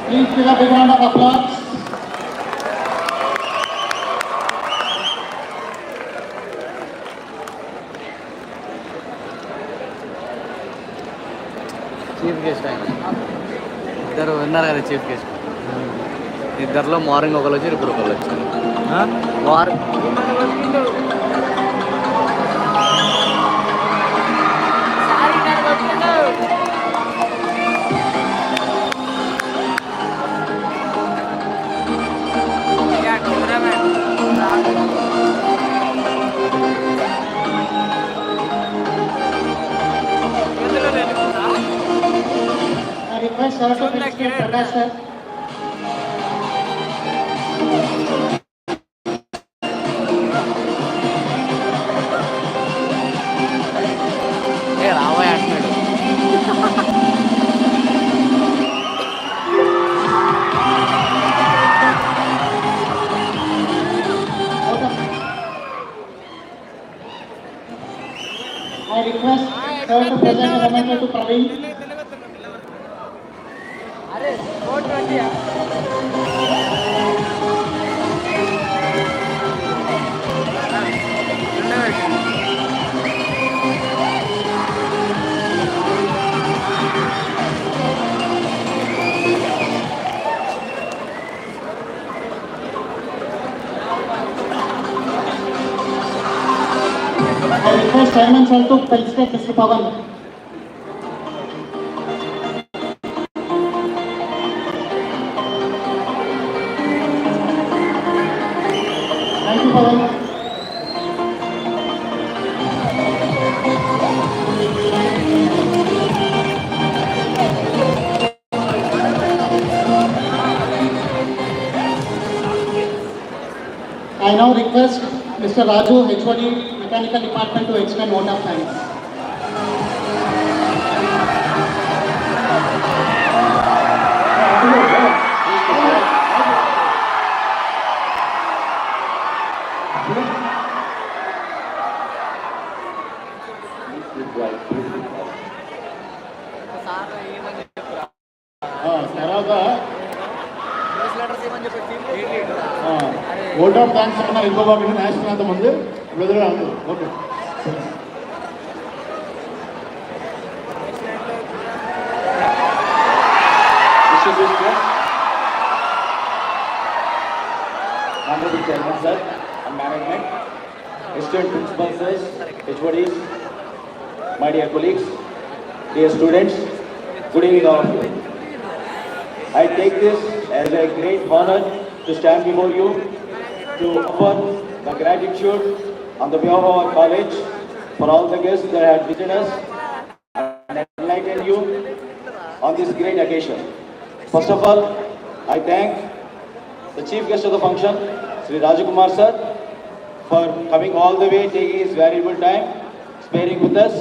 Please give a big round of applause. Chief guest ఆయన ఇద్దరు విన్నారు కదా chief guest ఇద్దరిలో morning ఒకరు వచ్చి ఇప్పుడు ఒకరు వచ్చారు morning I request sir to felicitate Prakash sir. రాబోయే అంటున్నాడు I request sir to present a memento to Praveen. chairman sir to felicitate Mr. Pawan. Thank you, Pawan. I now request Mr. Raju, HOD, Mechanical Department to extend vote of thanks. తర్వాత vote of thanks అన్న ఇవ్వబోకుండా national అంత ముందు brother okay Honorable Chairman Sir and Management, esteemed Principal Sirs, HODs, my dear colleagues, dear students, good evening all of you. I take this as a great honor to stand before you to offer the gratitude on the behalf of our college for all the guests that have visited us and enlightened you on this great occasion. First of all, I thank the chief guest of the function, Sri Rajakumar sir, for coming all the way, taking his valuable time, sparing with us,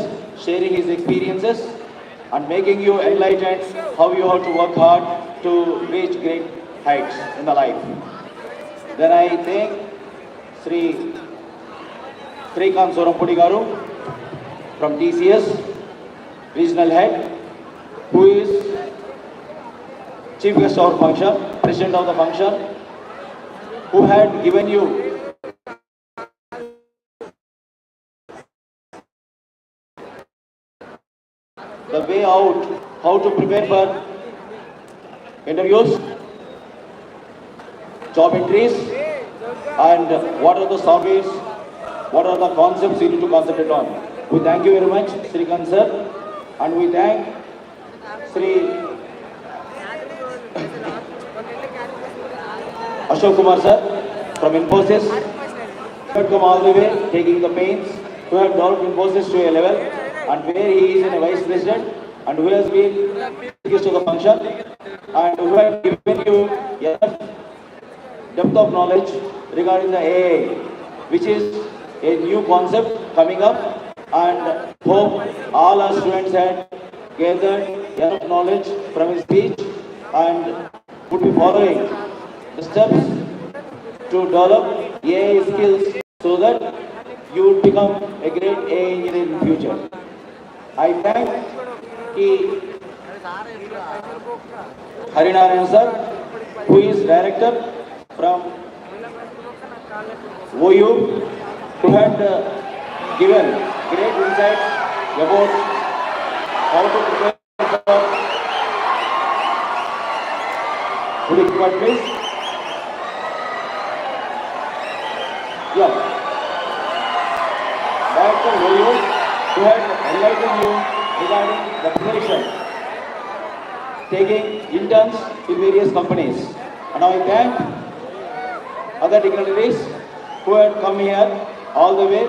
sharing his experiences, and making you enlightened how you have to work hard to reach great heights in the life. Then I thank Sri Srikanth Sorampudi Garu from TCS, regional head, who is chief guest of our function, president of the function, who had given you the way out, how to prepare for interviews, job entries, and what are the surveys, what are the concepts you need to concentrate on. We thank you very much, Srikanth sir, and we thank Sri Ashok Kumar sir from Infosys, who had come all the way, taking the pains, who have developed Infosys to a level, and where he is in a vice president, and who has been guest to the function, and who have given you enough depth of knowledge regarding the AI, which is a new concept coming up, and hope all our students had gathered enough knowledge from his speech and would be following the steps to develop AI skills so that you would become a great AI engineer in the future. I thank Harinarayan sir, who is director from OU, who had given great insights about how to prepare for. Would you record please? Yeah. Director OU, who had enlightened you regarding the preparation, taking interns in various companies. And I thank other dignitaries who had come here all the way,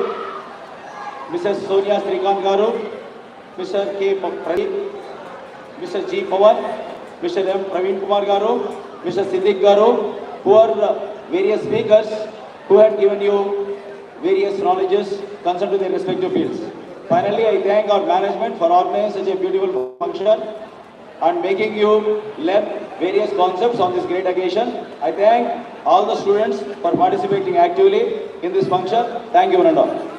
Mrs. Sonia Srikanth Garu, Mr. K. Pradeep, Mr. G. Pawan, Mr. M. Praveen Kumar Garu, Mr. Siddiq Garu, who are various speakers who had given you various knowledges concerned to their respective fields. Finally, I thank our management for organizing such a beautiful function and making you learn various concepts on this great occasion. I thank all the students for participating actively in this function. Thank you, one and all.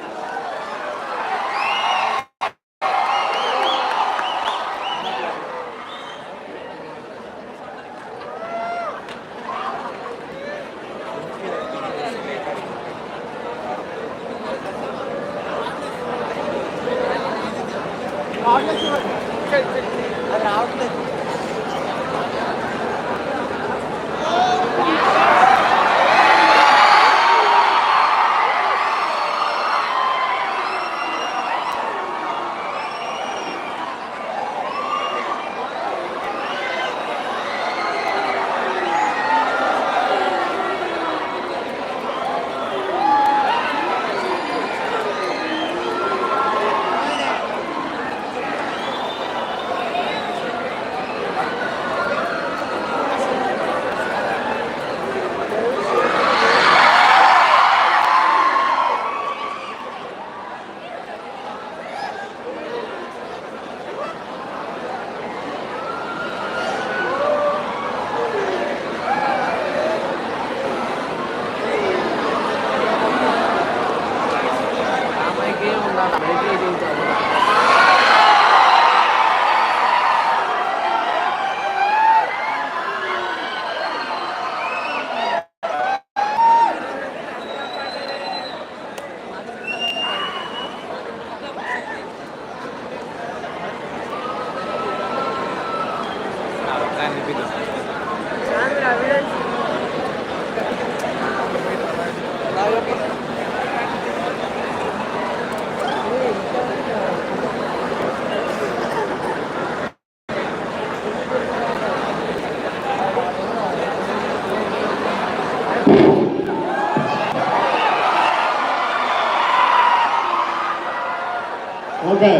Okay,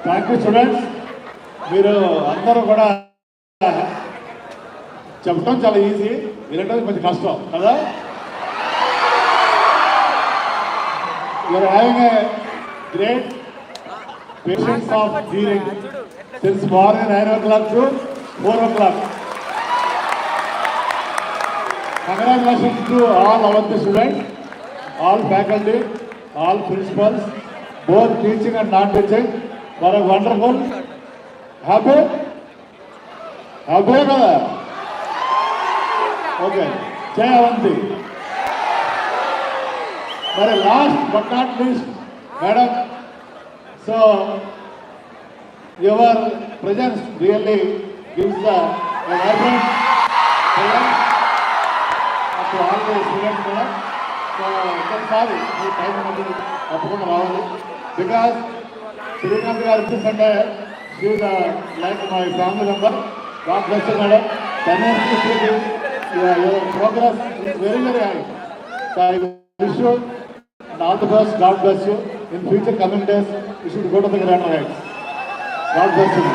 thank you students. మీరు అందరూ కూడా చెప్పడం చాలా easy, వినడం కొంచెం కష్టం కదా. You're having a great patience of hearing since morning 9 o'clock to 4 o'clock. Congratulations to all Avanthi students, all faculty, all principals, both teaching and non-teaching, for a wonderful, happy kada? Okay, Jai Avanthi. But last but not least, madam, so your presence really gives a vibrant color to all the students. So I'm sorry, you time తప్పకుండా రావాలి. Because Srikanth garu అంటే she is like my family member. God bless you, madam. Your progress is very, very high. So I wish you and all the best. God bless you. In future coming days, you should go to the grand heights. God bless you.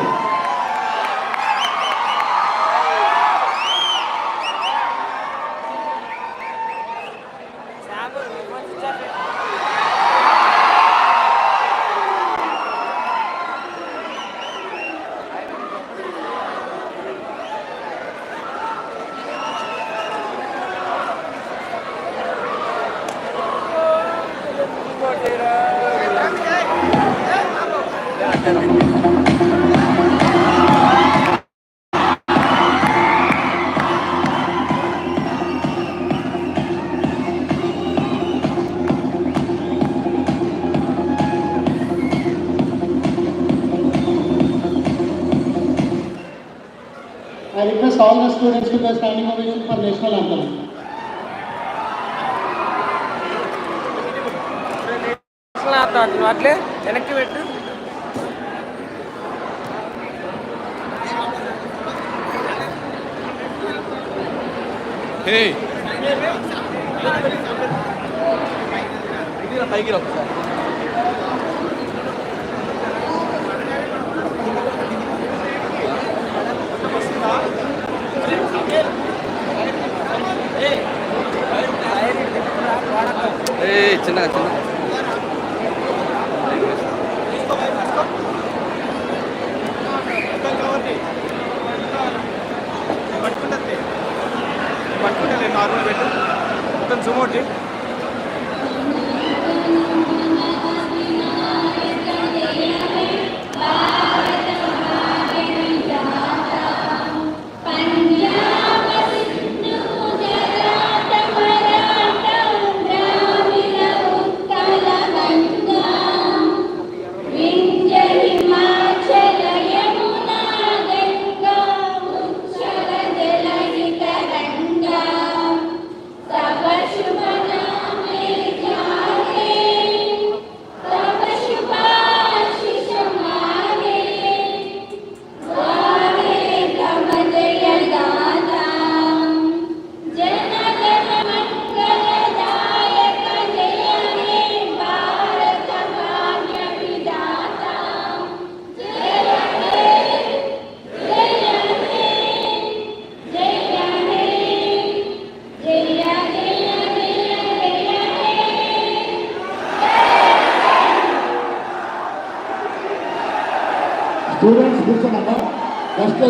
I request all the students to give standing ovation for national anthem. అట్లే వెనక్కి పెట్టు. పైకి రా. చిన్నగా చిన్న పట్టుకుంటే normal పెట్టు మొత్తం జూమ్ అవుట్. Students కూర్చున్నాక గెస్ట్